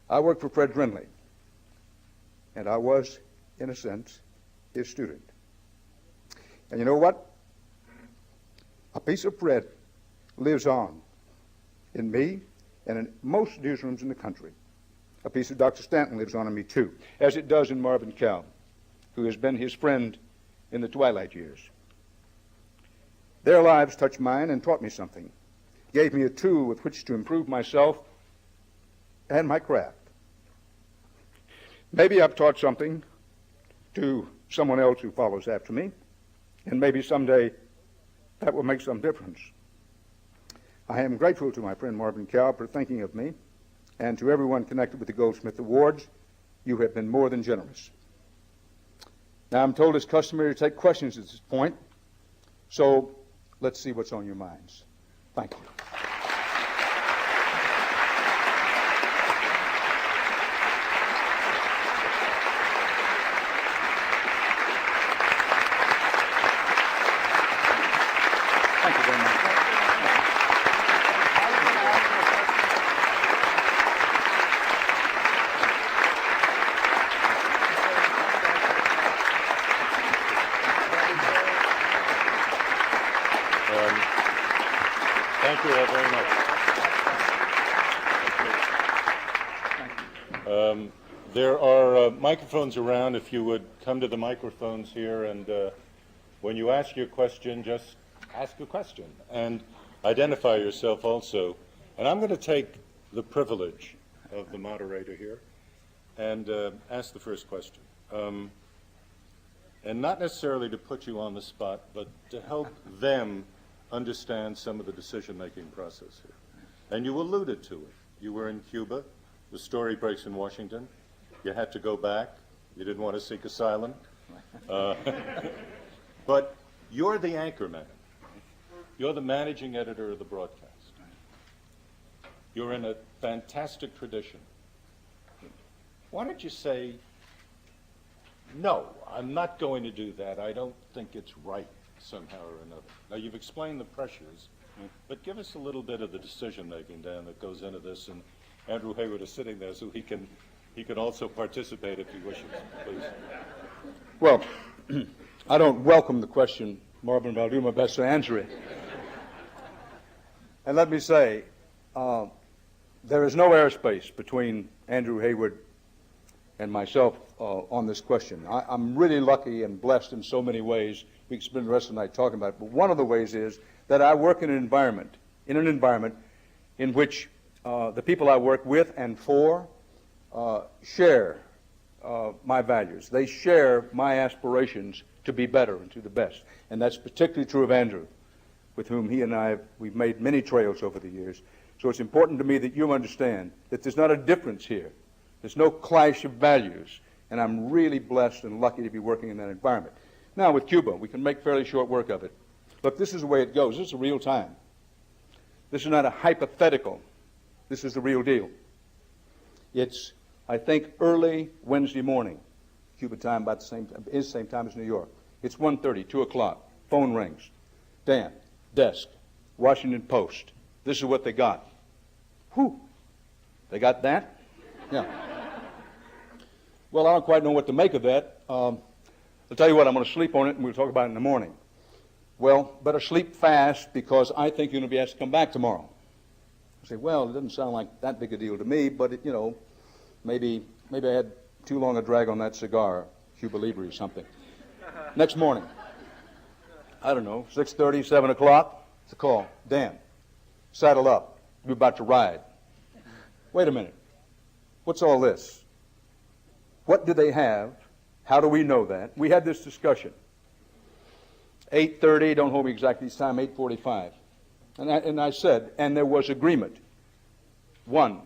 I worked for Fred Brindley, and I was, in a sense, his student. And you know what? A piece of Fred lives on in me and in most newsrooms in the country. A piece of Dr. Stanton lives on in me, too, as it does in Marvin Cow, who has been his friend in the twilight years. Their lives touched mine and taught me something, gave me a tool with which to improve myself and my craft. Maybe I've taught something to someone else who follows after me, and maybe someday that will make some difference. I am grateful to my friend Marvin Cow for thinking of me, and to everyone connected with the Goldsmith Awards. You have been more than generous. Now, I'm told it's customary to take questions at this point, so let's see what's on your minds. Thank you. Thank you very much. Thank you all very much. There are microphones around. If you would come to the microphones here, and when you ask your question, just ask a question and identify yourself also. And I'm going to take the privilege of the moderator here and ask the first question. And not necessarily to put you on the spot, but to help them understand some of the decision-making process here. And you alluded to it. You were in Cuba. The story breaks in Washington. You had to go back. You didn't want to seek asylum. But you're the anchorman. You're the managing editor of the broadcast. You're in a fantastic tradition. Why don't you say, no, I'm not going to do that. I don't think it's right somehow or another. Now, you've explained the pressures, but give us a little bit of the decision-making, Dan, that goes into this. And Andrew Hayward is sitting there, so he can also participate if he wishes, please. Well, I don't welcome the question, Marvin, but I'll do my best to answer it. And let me say, there is no airspace between Andrew Hayward and myself on this question. I'm really lucky and blessed in so many ways. We can spend the rest of the night talking about it. But one of the ways is that I work in an environment in which the people I work with and for share my values. They share my aspirations to be better and to the best. And that's particularly true of Andrew, with whom he and we've made many trails over the years. So it's important to me that you understand that there's not a difference here. There's no clash of values. And I'm really blessed and lucky to be working in that environment. Now, with Cuba, we can make fairly short work of it. Look, this is the way it goes. This is real time. This is not a hypothetical. This is the real deal. It's, I think, early Wednesday morning, Cuba time, about the same time as New York. It's 1:30, 2 o'clock. Phone rings. Dan, desk, Washington Post. This is what they got. Whew. They got that? Yeah. Well, I don't quite know what to make of that. I'll tell you what, I'm going to sleep on it, and we'll talk about it in the morning. Well, better sleep fast, because I think you're going to be asked to come back tomorrow. I say, well, it doesn't sound like that big a deal to me, but, maybe I had too long a drag on that cigar, Cuba Libre or something. Next morning, I don't know, 6:30, 7 o'clock, it's a call. Dan, saddle up. You're about to ride. Wait a minute. What's all this? What do they have? How do we know that? We had this discussion. 8:30, don't hold me exactly this time, 8:45. And I said, and there was agreement. One,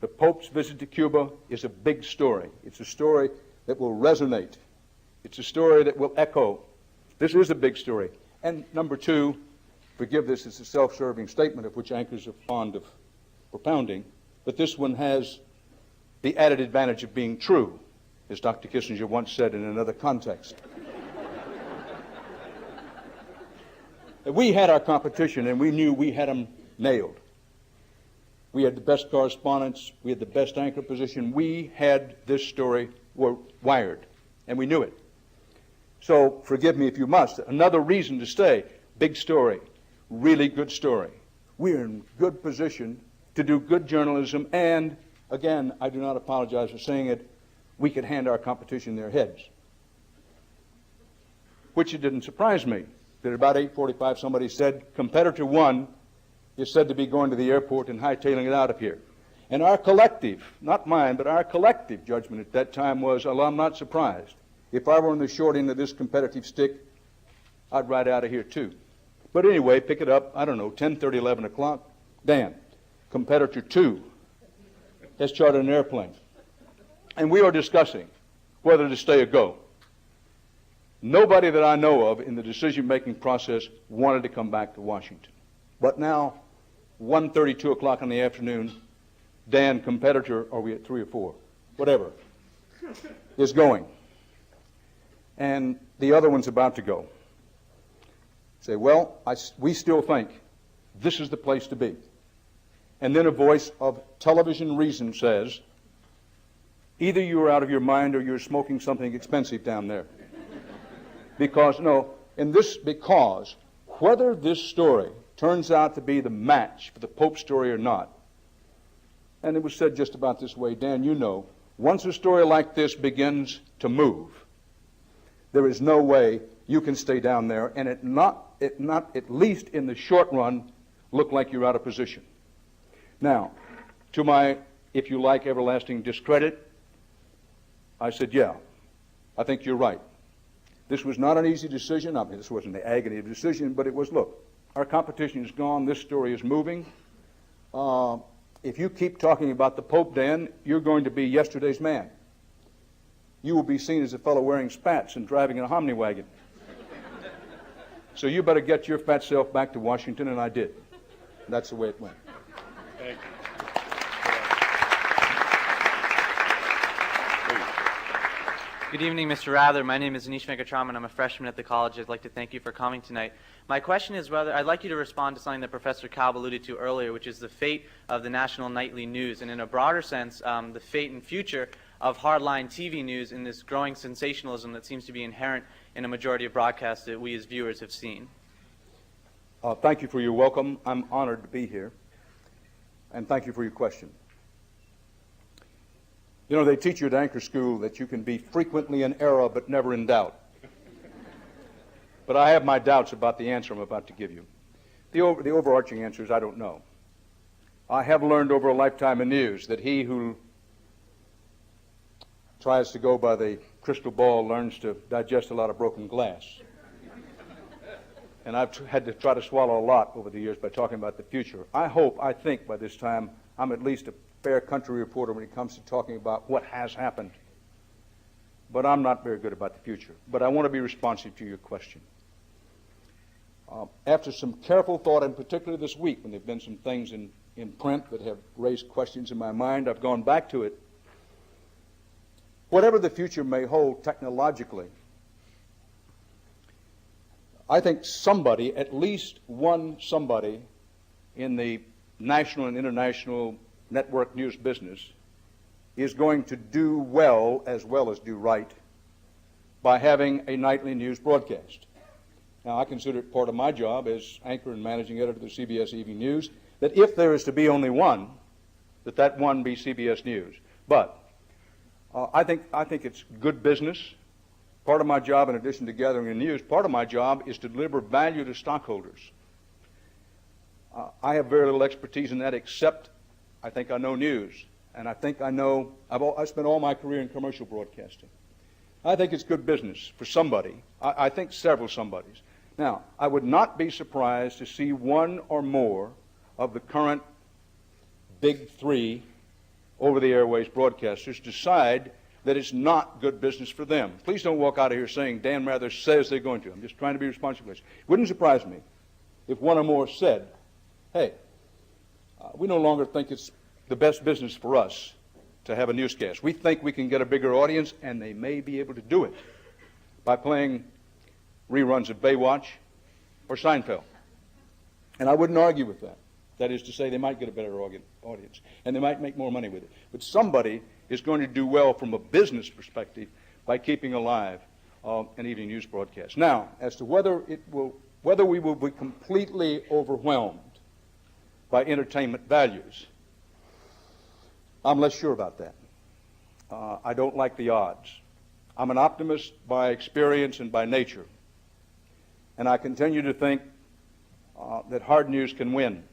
the Pope's visit to Cuba is a big story. It's a story that will resonate. It's a story that will echo. This is a big story. And number two, forgive this, it's a self-serving statement of which anchors are fond of propounding, but this one has the added advantage of being true, as Dr. Kissinger once said in another context. We had our competition, and we knew we had them nailed. We had the best correspondents. We had the best anchor position. We had this story wired, and we knew it. So forgive me if you must. Another reason to stay. Big story. Really good story. We're in good position to do good journalism, and, again, I do not apologize for saying it, we could hand our competition their heads. Which it didn't surprise me that at about 8:45 somebody said, competitor one is said to be going to the airport and hightailing it out of here. And our collective, not mine, but our collective judgment at that time was, well, I'm not surprised. If I were on the short end of this competitive stick, I'd ride out of here too. But anyway, pick it up, I don't know, 10:30, 11 o'clock. Dan, competitor two has chartered an airplane. And we are discussing whether to stay or go. Nobody that I know of in the decision-making process wanted to come back to Washington. But now, 1:30, 2 o'clock in the afternoon, Dan, competitor, are we at 3 or 4? Whatever, is going. And the other one's about to go. Say, well, we still think this is the place to be. And then a voice of television reason says, either you're out of your mind or you're smoking something expensive down there. Because whether this story turns out to be the match for the Pope story or not, and it was said just about this way, Dan, you know, once a story like this begins to move, there is no way you can stay down there and it not, at least in the short run, look like you're out of position. Now, to my, if you like, everlasting discredit, I said, yeah, I think you're right. This was not an easy decision. I mean, this wasn't the agony of decision, but it was, look, our competition is gone. This story is moving. If you keep talking about the Pope, Dan, you're going to be yesterday's man. You will be seen as a fellow wearing spats and driving in a Hominy wagon. So you better get your fat self back to Washington, and I did. That's the way it went. Thank you. Good evening, Mr. Rather. My name is Anish Venkatraman. I'm a freshman at the college. I'd like to thank you for coming tonight. My question is whether I'd like you to respond to something that Professor Kalb alluded to earlier, which is the fate of the national nightly news, and in a broader sense, the fate and future of hardline TV news in this growing sensationalism that seems to be inherent in a majority of broadcasts that we as viewers have seen. Thank you for your welcome. I'm honored to be here. And thank you for your question. You know, they teach you at Anchor School that you can be frequently in error but never in doubt. But I have my doubts about the answer I'm about to give you. The overarching answer is I don't know. I have learned over a lifetime in news that he who tries to go by the crystal ball learns to digest a lot of broken glass. And I've had to try to swallow a lot over the years by talking about the future. I think by this time I'm at least a fair country reporter when it comes to talking about what has happened. But I'm not very good about the future. But I want to be responsive to your question. After some careful thought, and particularly this week when there have been some things in print that have raised questions in my mind, I've gone back to it. Whatever the future may hold technologically, I think somebody, at least one somebody in the national and international network news business is going to do well as do right by having a nightly news broadcast. Now, I consider it part of my job as anchor and managing editor of the CBS Evening News that if there is to be only one, that one be CBS News. But I think it's good business. Part of my job, in addition to gathering the news, part of my job is to deliver value to stockholders. I have very little expertise in that, except I think I know news, and I think I know. I spent all my career in commercial broadcasting. I think it's good business for somebody. I think several somebodies. Now, I would not be surprised to see one or more of the current big three over-the-airways broadcasters decide that it's not good business for them. Please don't walk out of here saying Dan Mather says they're going to. I'm just trying to be responsible. It wouldn't surprise me if one or more said, hey, we no longer think it's the best business for us to have a newscast. We think we can get a bigger audience, and they may be able to do it by playing reruns of Baywatch or Seinfeld. And I wouldn't argue with that. That is to say, they might get a better audience, and they might make more money with it. But somebody is going to do well from a business perspective by keeping alive an evening news broadcast. Now, as to whether we will be completely overwhelmed by entertainment values, I'm less sure about that. I don't like the odds. I'm an optimist by experience and by nature, and I continue to think that hard news can win.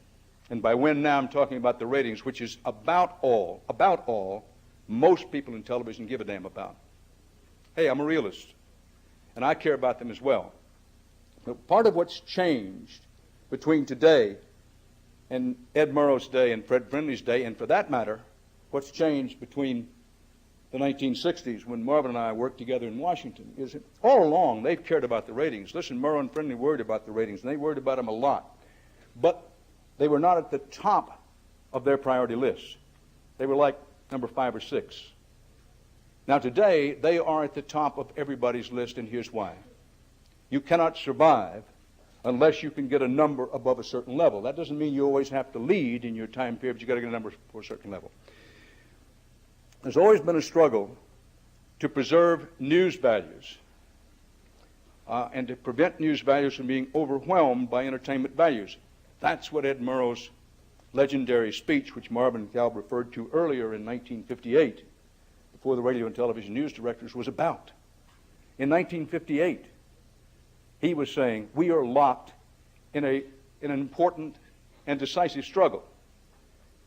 And by win now, I'm talking about the ratings, which is about all most people in television give a damn about. Hey, I'm a realist, and I care about them as well. But part of what's changed between today and Ed Murrow's day and Fred Friendly's day, and for that matter, what's changed between the 1960s when Marvin and I worked together in Washington, is that all along they've cared about the ratings. Listen, Murrow and Friendly worried about the ratings, and they worried about them a lot. But they were not at the top of their priority lists. They were like number 5 or 6. Now today, they are at the top of everybody's list, and here's why. You cannot survive unless you can get a number above a certain level. That doesn't mean you always have to lead in your time period, but you've got to get a number for a certain level. There's always been a struggle to preserve news values and to prevent news values from being overwhelmed by entertainment values. That's what Ed Murrow's legendary speech, which Marvin Kalb referred to earlier in 1958, before the radio and television news directors, was about. In 1958, he was saying, we are locked in an important and decisive struggle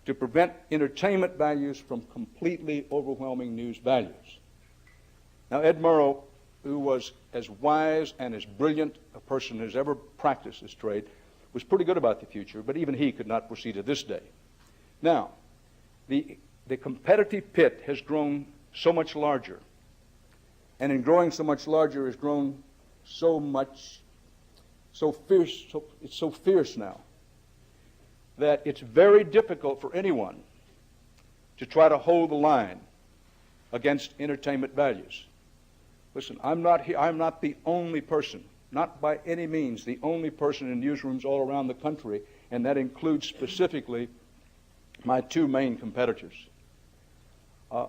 to prevent entertainment values from completely overwhelming news values. Now, Ed Murrow, who was as wise and as brilliant a person as ever practiced this trade, was pretty good about the future, but even he could not foresee to this day. Now, the competitive pit has grown so much larger, and in growing so much larger has grown so fierce now, that it's very difficult for anyone to try to hold the line against entertainment values. Listen, I'm not the only person, not by any means the only person in newsrooms all around the country, and that includes specifically my two main competitors,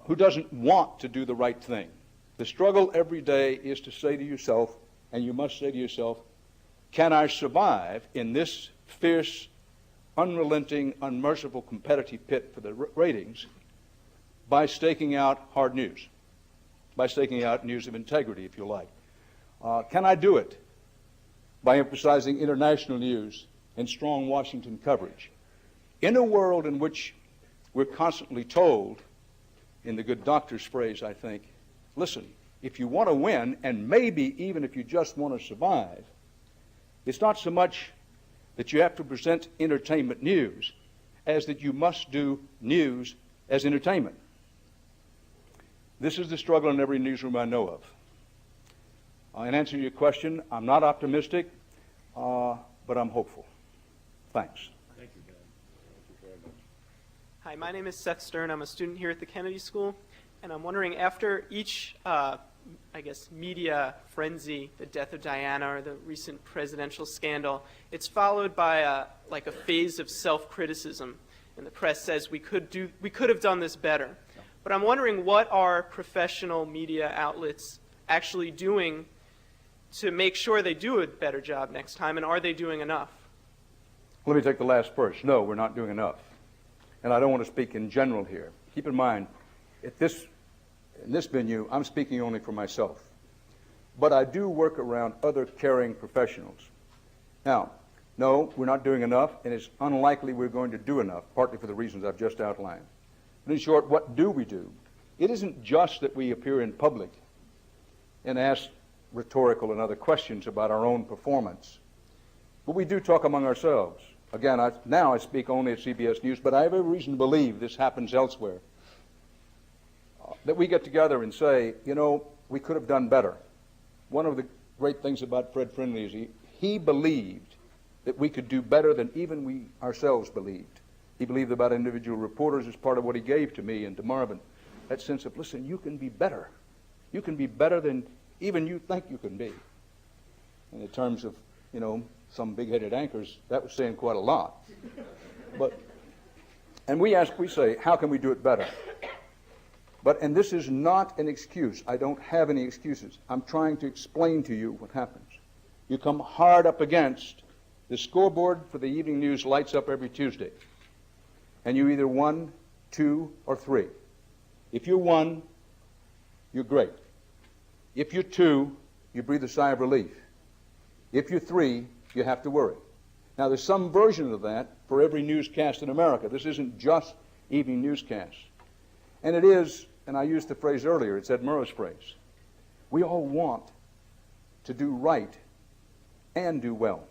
who doesn't want to do the right thing. The struggle every day is to say to yourself, and you must say to yourself, can I survive in this fierce, unrelenting, unmerciful competitive pit for the ratings by staking out hard news, by staking out news of integrity, if you like? Can I do it by emphasizing international news and strong Washington coverage? In a world in which we're constantly told, in the good doctor's phrase, I think, listen, if you want to win, and maybe even if you just want to survive, it's not so much that you have to present entertainment news as that you must do news as entertainment. This is the struggle in every newsroom I know of. In answer to your question, I'm not optimistic, but I'm hopeful. Thanks. Thank you, Dan. Thank you very much. Hi, my name is Seth Stern. I'm a student here at the Kennedy School, and I'm wondering, after each, media frenzy, the death of Diana or the recent presidential scandal, it's followed by a phase of self-criticism, and the press says we could have done this better. But I'm wondering, what are professional media outlets actually doing to make sure they do a better job next time, and are they doing enough? Let me take the last first. No, we're not doing enough. And I don't want to speak in general here. Keep in mind, in this venue, I'm speaking only for myself. But I do work around other caring professionals. Now, no, we're not doing enough, and it's unlikely we're going to do enough, partly for the reasons I've just outlined. But in short, what do we do? It isn't just that we appear in public and ask rhetorical and other questions about our own performance, but we do talk among ourselves. Again, now I speak only at CBS News, but I have every reason to believe this happens elsewhere, that we get together and say, you know, we could have done better. One of the great things about Fred Friendly is he believed that we could do better than even we ourselves believed. He believed about individual reporters as part of what he gave to me and to Marvin. That sense of, listen, you can be better. You can be better than even you think you can be. And in terms of, you know, some big-headed anchors, that was saying quite a lot. And we say, how can we do it better? And this is not an excuse. I don't have any excuses. I'm trying to explain to you what happens. You come hard up against the scoreboard for the evening news lights up every Tuesday. And you either 1, 2, or 3. If you're 1, you're great. If you're 2, you breathe a sigh of relief. If you're 3, you have to worry. Now, there's some version of that for every newscast in America. This isn't just evening newscasts. And it is, and I used the phrase earlier, it's Ed Murrow's phrase, we all want to do right and do well.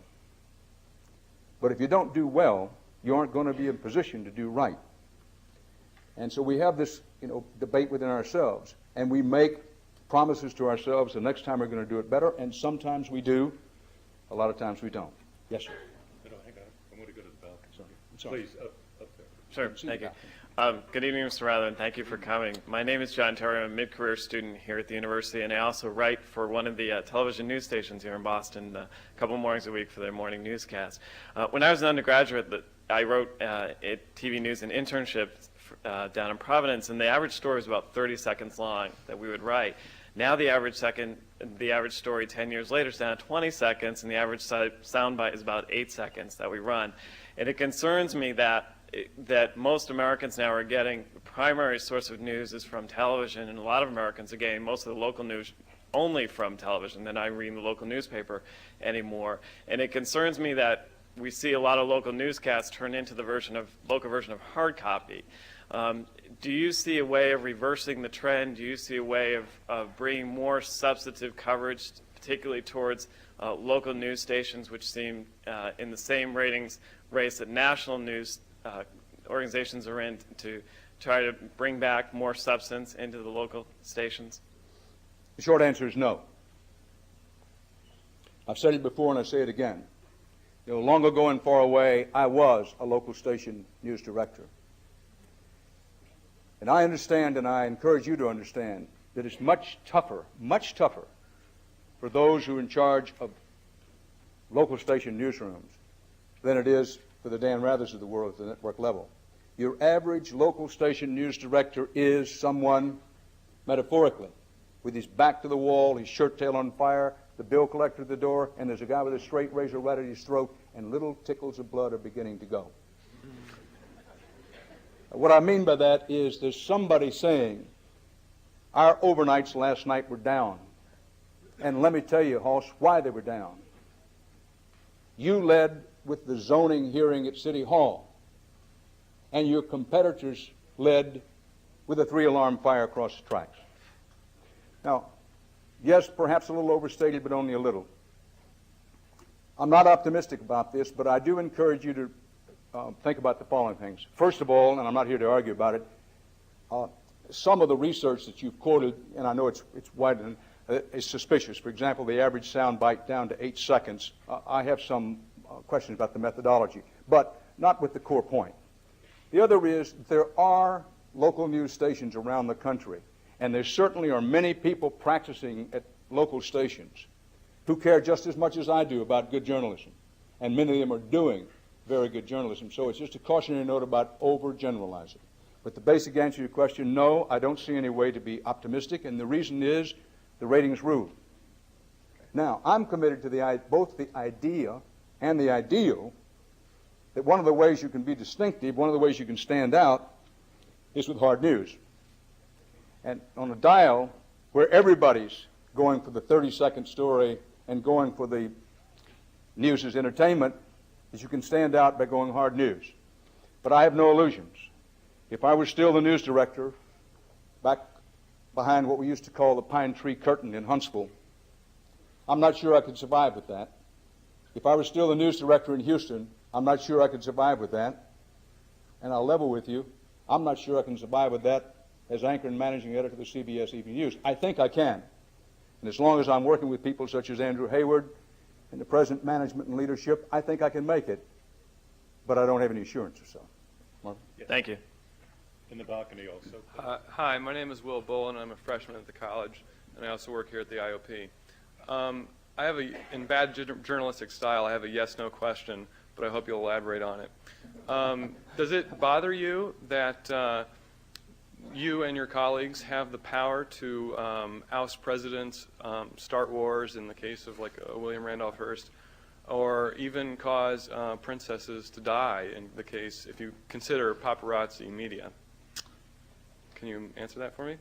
But if you don't do well, you aren't going to be in position to do right. And so we have this, debate within ourselves, and we make promises to ourselves the next time we're going to do it better, and sometimes we do, a lot of times we don't. Yes, sir. No, hang on. I'm going to go to the balcony. Sorry. Please, up there. Sure, thank you. Good evening, Mr. Rather, and thank you for coming. My name is John Terry. I'm a mid-career student here at the university, and I also write for one of the television news stations here in Boston a couple mornings a week for their morning newscast. When I was an undergraduate, I wrote TV news and internships down in Providence, and the average story was about 30 seconds long that we would write. Now the average story 10 years later is down to 20 seconds, and the average soundbite is about 8 seconds that we run. And it concerns me that most Americans now are getting the primary source of news is from television, and a lot of Americans are getting most of the local news only from television. They're not reading the local newspaper anymore. And it concerns me that we see a lot of local newscasts turn into the local version of hard copy. Do you see a way of reversing the trend? Do you see a way of bringing more substantive coverage, particularly towards local news stations, which seem in the same ratings race that national news organizations are in, to try to bring back more substance into the local stations? The short answer is no. I've said it before and I say it again. Long ago and far away, I was a local station news director. And I understand, and I encourage you to understand, that it's much tougher for those who are in charge of local station newsrooms than it is for the Dan Rathers of the world at the network level. Your average local station news director is someone, metaphorically, with his back to the wall, his shirt tail on fire, the the bill collector at the door, and there's a guy with a straight razor right at his throat, and little tickles of blood are beginning to go. What I mean by that is there's somebody saying, our overnights last night were down. And let me tell you, Hoss, why they were down. You led with the zoning hearing at City Hall, and your competitors led with a 3-alarm fire across the tracks. Now, yes, perhaps a little overstated, but only a little. I'm not optimistic about this, but I do encourage you to think about the following things. First of all, and I'm not here to argue about it, some of the research that you've quoted, and I know it's wide, is suspicious. For example, the average sound bite down to 8 seconds. I have some questions about the methodology, but not with the core point. The other is there are local news stations around the country, and there certainly are many people practicing at local stations who care just as much as I do about good journalism, and many of them are doing very good journalism. So it's just a cautionary note about overgeneralizing. But the basic answer to your question, no, I don't see any way to be optimistic, and the reason is the ratings rule. Now, I'm committed to both the idea and the ideal that one of the ways you can be distinctive, one of the ways you can stand out, is with hard news. And on a dial where everybody's going for the 30-second story and going for the news as entertainment, is you can stand out by going hard news. But I have no illusions. If I were still the news director back behind what we used to call the pine tree curtain in Huntsville, I'm not sure I could survive with that. If I were still the news director in Houston, I'm not sure I could survive with that. And I'll level with you, I'm not sure I can survive with that as anchor and managing editor of the CBS Evening News. I think I can. And as long as I'm working with people such as Andrew Hayward and the present management and leadership, I think I can make it. But I don't have any assurance or so. Mark? Thank you. In the balcony also. Hi, my name is Will Bullen. I'm a freshman at the college, and I also work here at the IOP. I have in bad journalistic style, I have a yes/no question, but I hope you'll elaborate on it. Does it bother you that you and your colleagues have the power to oust presidents, start wars in the case of like William Randolph Hearst, or even cause princesses to die in the case, if you consider paparazzi media? Can you answer that for me?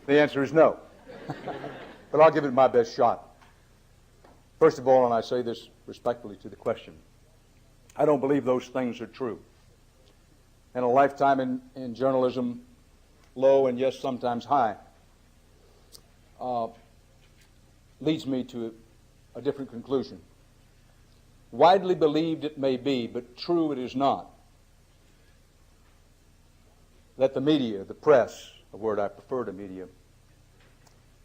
The answer is no. But I'll give it my best shot. First of all, and I say this respectfully to the question, I don't believe those things are true. And a lifetime in journalism, low and yes, sometimes high, leads me to a different conclusion. Widely believed it may be, but true it is not, that the media, the press, a word I prefer to media,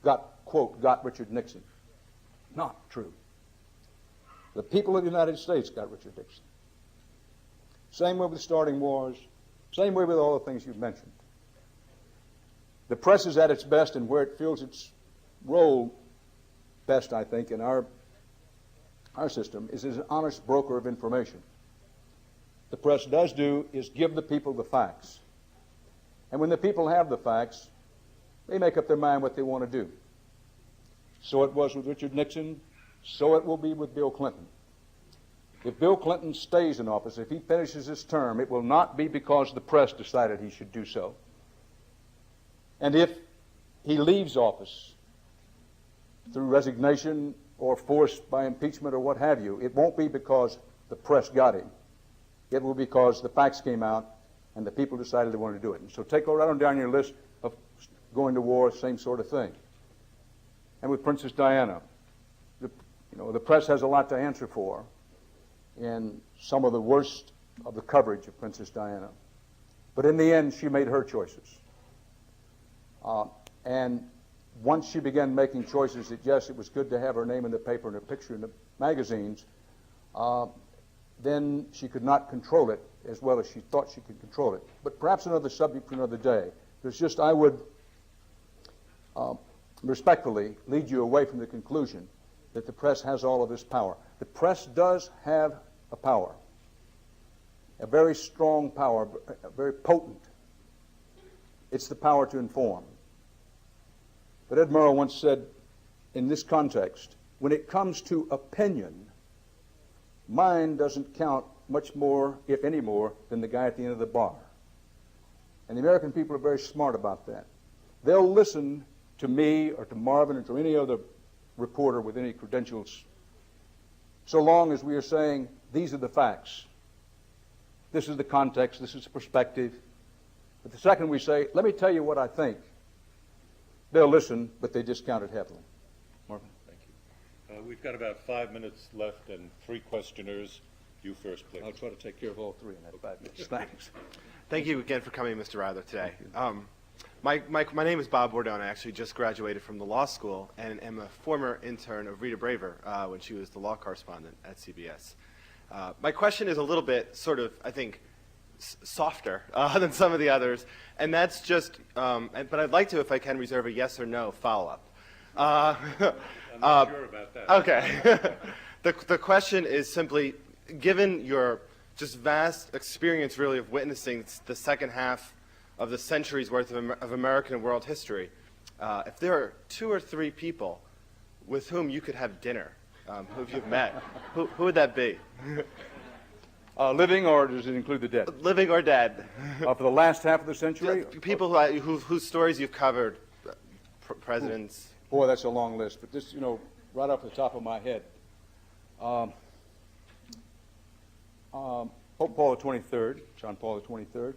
got Richard Nixon. Not true. The people of the United States got Richard Nixon. Same way with starting wars, same way with all the things you've mentioned. The press is at its best and where it feels its role best, I think, in our system is as an honest broker of information. The press does do is give the people the facts. And when the people have the facts, they make up their mind what they want to do. So it was with Richard Nixon, so it will be with Bill Clinton. If Bill Clinton stays in office, if he finishes his term, it will not be because the press decided he should do so. And if he leaves office through resignation or forced by impeachment or what have you, it won't be because the press got him. It will be because the facts came out and the people decided they wanted to do it. And so take right on down your list of going to war, same sort of thing. And with Princess Diana, the press has a lot to answer for in some of the worst of the coverage of Princess Diana. But in the end, she made her choices. And once she began making choices that, yes, it was good to have her name in the paper and her picture in the magazines, then she could not control it as well as she thought she could control it. But perhaps another subject for another day. There's just, I would respectfully lead you away from the conclusion that the press has all of this power. The press does have a power, a very strong power, very potent. It's the power to inform. But Ed Murrow once said in this context, when it comes to opinion, mine doesn't count much more, if any more, than the guy at the end of the bar. And the American people are very smart about that. They'll listen to me or to Marvin or to any other reporter with any credentials so long as we are saying, these are the facts. This is the context, this is the perspective. But the second we say, let me tell you what I think, they'll listen, but they discount it heavily. Marvin? Thank you. We've got about 5 minutes left and 3 questioners. You first, please. I'll try to take care of all 3 in that 5 minutes. Thanks. Thank you again for coming, Mr. Rather, today. My name is Bob Bordone. I actually just graduated from the law school and am a former intern of Rita Braver when she was the law correspondent at CBS. My question is a little bit sort of, I think, softer than some of the others, and that's just, but I'd like to, if I can, reserve a yes or no follow-up. I'm not sure about that. Okay. The question is simply, given your just vast experience, really, of witnessing the second half of the century's worth of American and world history, if there are 2 or 3 people with whom you could have dinner, who you've met, who would that be? Living, or does it include the dead? Living or dead. For the last half of the century? People whose stories you've covered, presidents. Boy, that's a long list. But this, right off the top of my head, Pope Paul XXIII, John Paul XXIII.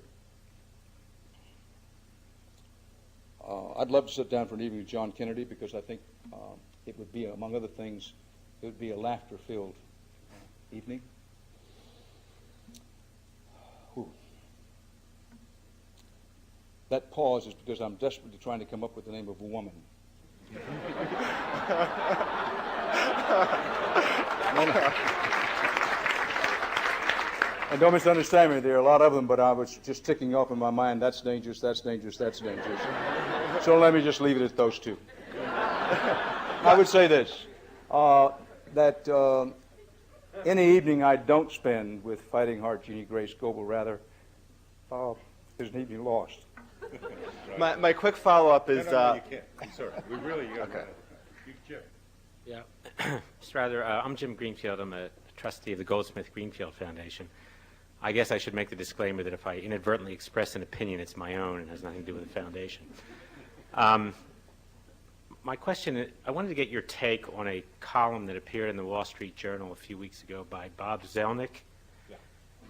I'd love to sit down for an evening with John Kennedy because I think it would be, among other things, it would be a laughter-filled evening. Whew. That pause is because I'm desperately trying to come up with the name of a woman. And don't misunderstand me, there are a lot of them, but I was just ticking off in my mind, that's dangerous, that's dangerous, that's dangerous. So let me just leave it at those 2. I would say this, that any evening I don't spend with Fighting Heart Jeannie Grace Goebel, rather, is an evening lost. My quick follow-up is... No, you can't. I'm sorry. We really got to... Jim. Yeah. Mr. Rather, I'm Jim Greenfield. I'm a trustee of the Goldsmith Greenfield Foundation. I guess I should make the disclaimer that if I inadvertently express an opinion, it's my own and has nothing to do with the foundation. My question, I wanted to get your take on a column that appeared in the Wall Street Journal a few weeks ago by Bob Zelnick. Yeah.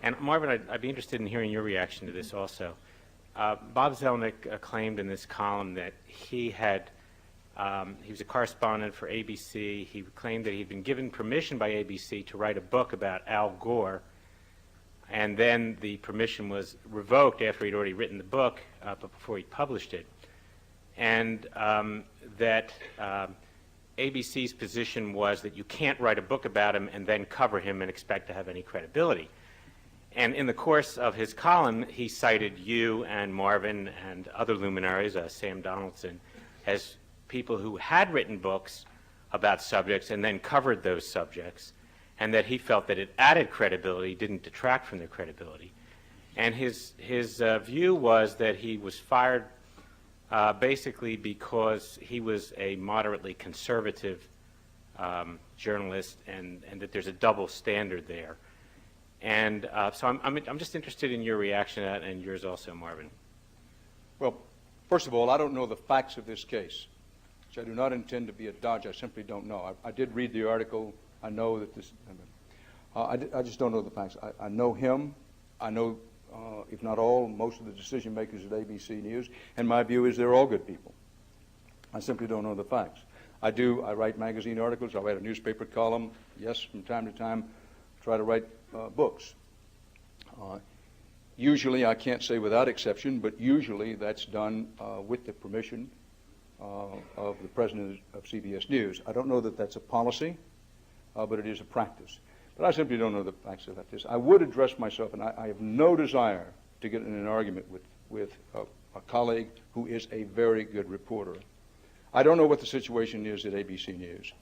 And Marvin, I'd be interested in hearing your reaction to this also. Bob Zelnick claimed in this column that he was a correspondent for ABC. He claimed that he'd been given permission by ABC to write a book about Al Gore, and then the permission was revoked after he'd already written the book, but before he published it. And that ABC's position was that you can't write a book about him and then cover him and expect to have any credibility. And in the course of his column, he cited you and Marvin and other luminaries, Sam Donaldson, as people who had written books about subjects and then covered those subjects, and that he felt that it added credibility, didn't detract from their credibility. And his view was that he was fired basically because he was a moderately conservative journalist, and that there's a double standard there. And so I'm just interested in your reaction to that, and yours also, Marvin. Well, first of all, I don't know the facts of this case, which I do not intend to be a dodge. I simply don't know. I did read the article. I know that this, I just don't know the facts. I know him. I know, if not all, most of the decision makers at ABC News, and my view is they're all good people. I simply don't know the facts. I write magazine articles. I write a newspaper column. Yes, from time to time, try to write books. Usually, I can't say without exception, but usually that's done with the permission of the president of CBS News. I don't know that that's a policy, but it is a practice. But I simply don't know the facts about this. I would address myself, and I have no desire to get in an argument with a colleague who is a very good reporter. I don't know what the situation is at ABC News.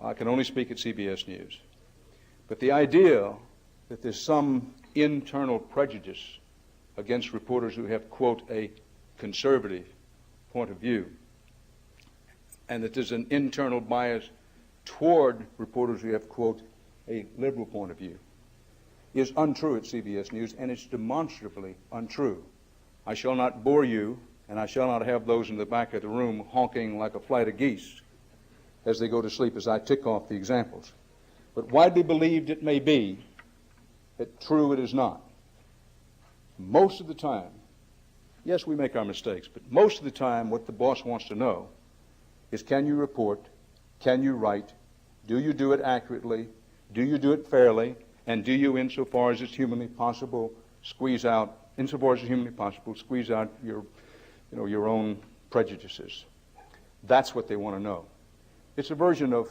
I can only speak at CBS News. But the idea that there's some internal prejudice against reporters who have, quote, a conservative point of view and that there's an internal bias toward reporters who have, quote, a liberal point of view, is untrue at CBS News, and it's demonstrably untrue. I shall not bore you, and I shall not have those in the back of the room honking like a flight of geese as they go to sleep as I tick off the examples. But widely believed it may be, that true it is not. Most of the time, yes, we make our mistakes, but most of the time what the boss wants to know is, can you report, can you write, do you do it accurately, do you do it fairly, and do you, insofar as it's humanly possible, squeeze out your own prejudices. That's what they want to know. It's a version of,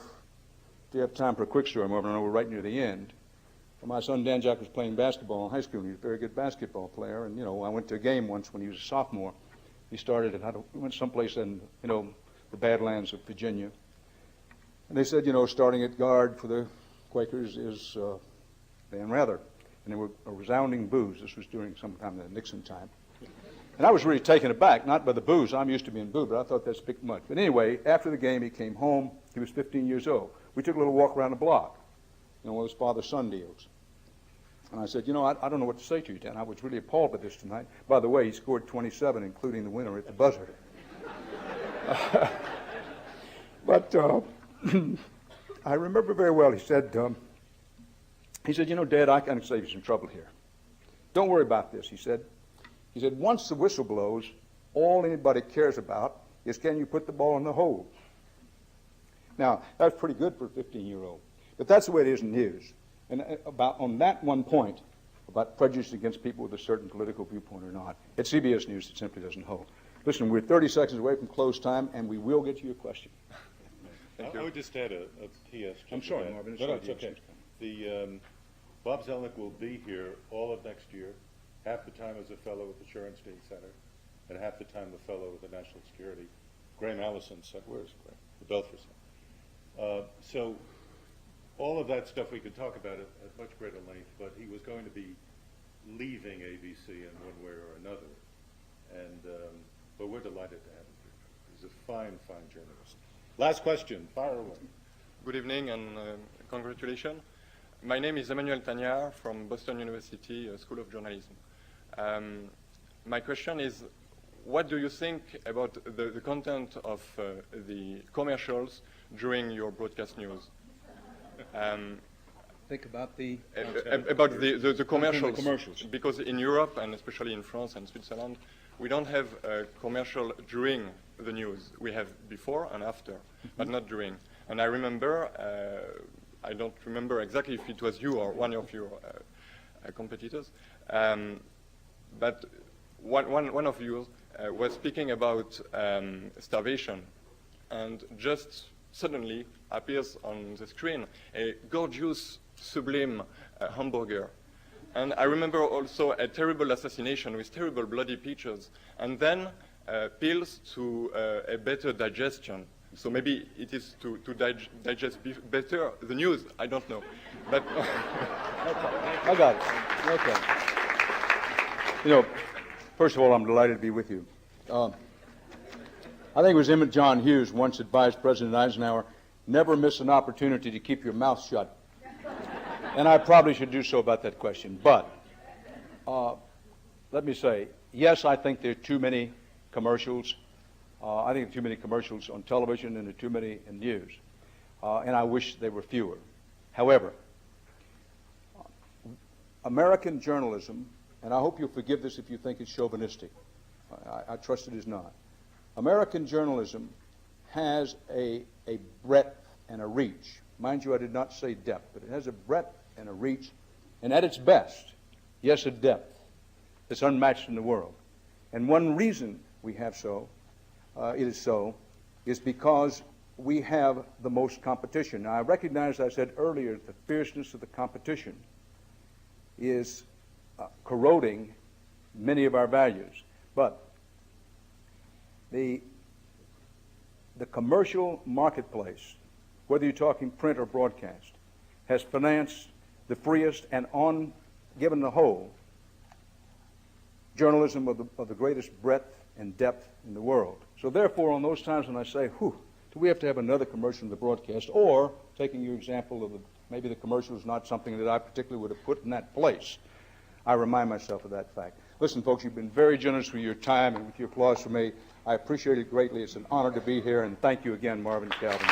do you have time for a quick story, Marvin? I know we're right near the end. My son Dan Jack was playing basketball in high school. He was a very good basketball player, and I went to a game once when he was a sophomore. He went someplace in the Badlands of Virginia, and they said starting at guard for the Quakers is Dan Rather, and there were a resounding boos. This was during sometime in the Nixon time, and I was really taken aback, not by the boos. I'm used to being booed, but I thought that's a bit much. But anyway, after the game, he came home. He was 15 years old. We took a little walk around the block, one of those father-son deals. And I said, I don't know what to say to you, Dan. I was really appalled by this tonight. By the way, he scored 27, including the winner at the buzzer. But I remember very well, he said, Dad, I can save you some trouble here. Don't worry about this, he said. He said, once the whistle blows, all anybody cares about is, can you put the ball in the hole? Now, that's pretty good for a 15-year-old. But that's the way it is in news. And on that one point, about prejudice against people with a certain political viewpoint or not, at CBS News it simply doesn't hold. Listen, we're 30 seconds away from close time, and we will get to your question. I would just add a PS. I'm sorry, Marvin. No, it's okay. Bob Zelnick will be here all of next year, half the time as a fellow at the Shorenstein Center, and half the time a fellow with the National Security. Graham Allison said, where's Graham? The Belfer Center. So all of that stuff we could talk about at much greater length, but he was going to be leaving ABC in one way or another. But we're delighted to have him here. He's a fine, fine journalist. Last question, fire away. Good evening and congratulations. My name is Emmanuel Tagnard from Boston University School of Journalism. My question is, what do you think about the content of the commercials during your broadcast news? Think about the commercials. Because in Europe, and especially in France and Switzerland, we don't have a commercial during the news. We have before and after, but not during. And I remember, I don't remember exactly if it was you or one of your competitors, but one of you was speaking about starvation, and just suddenly appears on the screen a gorgeous, sublime hamburger. And I remember also a terrible assassination with terrible bloody pictures, and then pills to a better digestion. So maybe it is to digest better the news. I don't know. But I got it. Okay. First of all, I'm delighted to be with you. I think it was Emmett John Hughes once advised President Eisenhower, never miss an opportunity to keep your mouth shut. And I probably should do so about that question. But let me say, yes, I think there are too many commercials. I think there are too many commercials on television and there are too many in news. And I wish there were fewer. However, American journalism, and I hope you'll forgive this if you think it's chauvinistic. I trust it is not. American journalism has a breadth and a reach. Mind you, I did not say depth, but it has a breadth and a reach, and at its best, yes, a depth that's unmatched in the world. And one reason we have is because we have the most competition. Now, I recognize, as I said earlier, the fierceness of the competition is corroding many of our values. But the commercial marketplace, whether you're talking print or broadcast, has financed the freest and, given the whole, journalism of the greatest breadth and depth in the world. So therefore, on those times when I say, do we have to have another commercial in the broadcast? Or, taking your example of maybe the commercial is not something that I particularly would have put in that place, I remind myself of that fact. Listen, folks, you've been very generous with your time and with your applause for me. I appreciate it greatly. It's an honor to be here, and thank you again, Marvin and Calvin.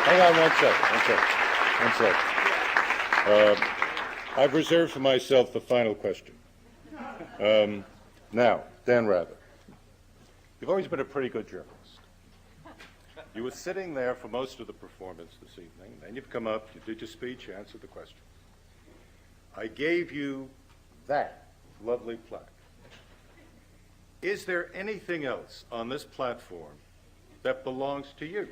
Hang on one second. I've reserved for myself the final question. Now, Dan Rather, you've always been a pretty good journalist. You were sitting there for most of the performance this evening, then you've come up, you did your speech, you answered the question. I gave you that lovely plaque. Is there anything else on this platform that belongs to you?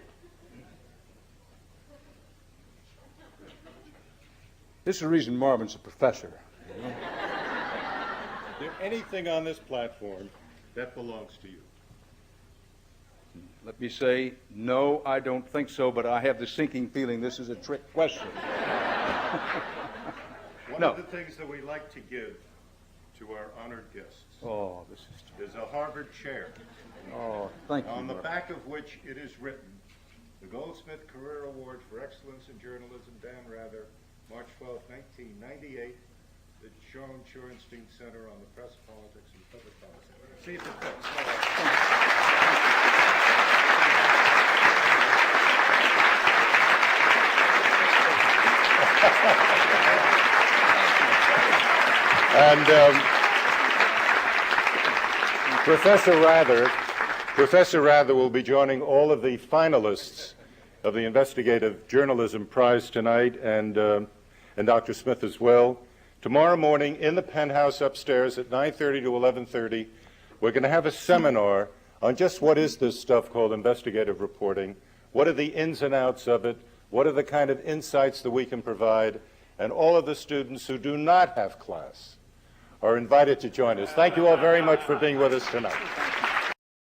This is the reason Marvin's a professor. Is there anything on this platform that belongs to you? Let me say, no, I don't think so, but I have the sinking feeling this is a trick question. One of the things that we like to give to our honored guests is a Harvard chair. Oh, thank you. On the Marvin. back of which it is written, the Goldsmith Career Award for Excellence in Journalism, Dan Rather, March 12, 1998, the Sharon Shorenstein Center on the Press, Politics, and Public Policy. See if it fits. And Professor Rather will be joining all of the finalists of the Investigative Journalism Prize tonight, and Dr. Smith as well. Tomorrow morning in the penthouse upstairs at 9:30 to 11:30, we're going to have a seminar on just what is this stuff called investigative reporting, what are the ins and outs of it, what are the kind of insights that we can provide, and all of the students who do not have class are invited to join us. Thank you all very much for being with us tonight.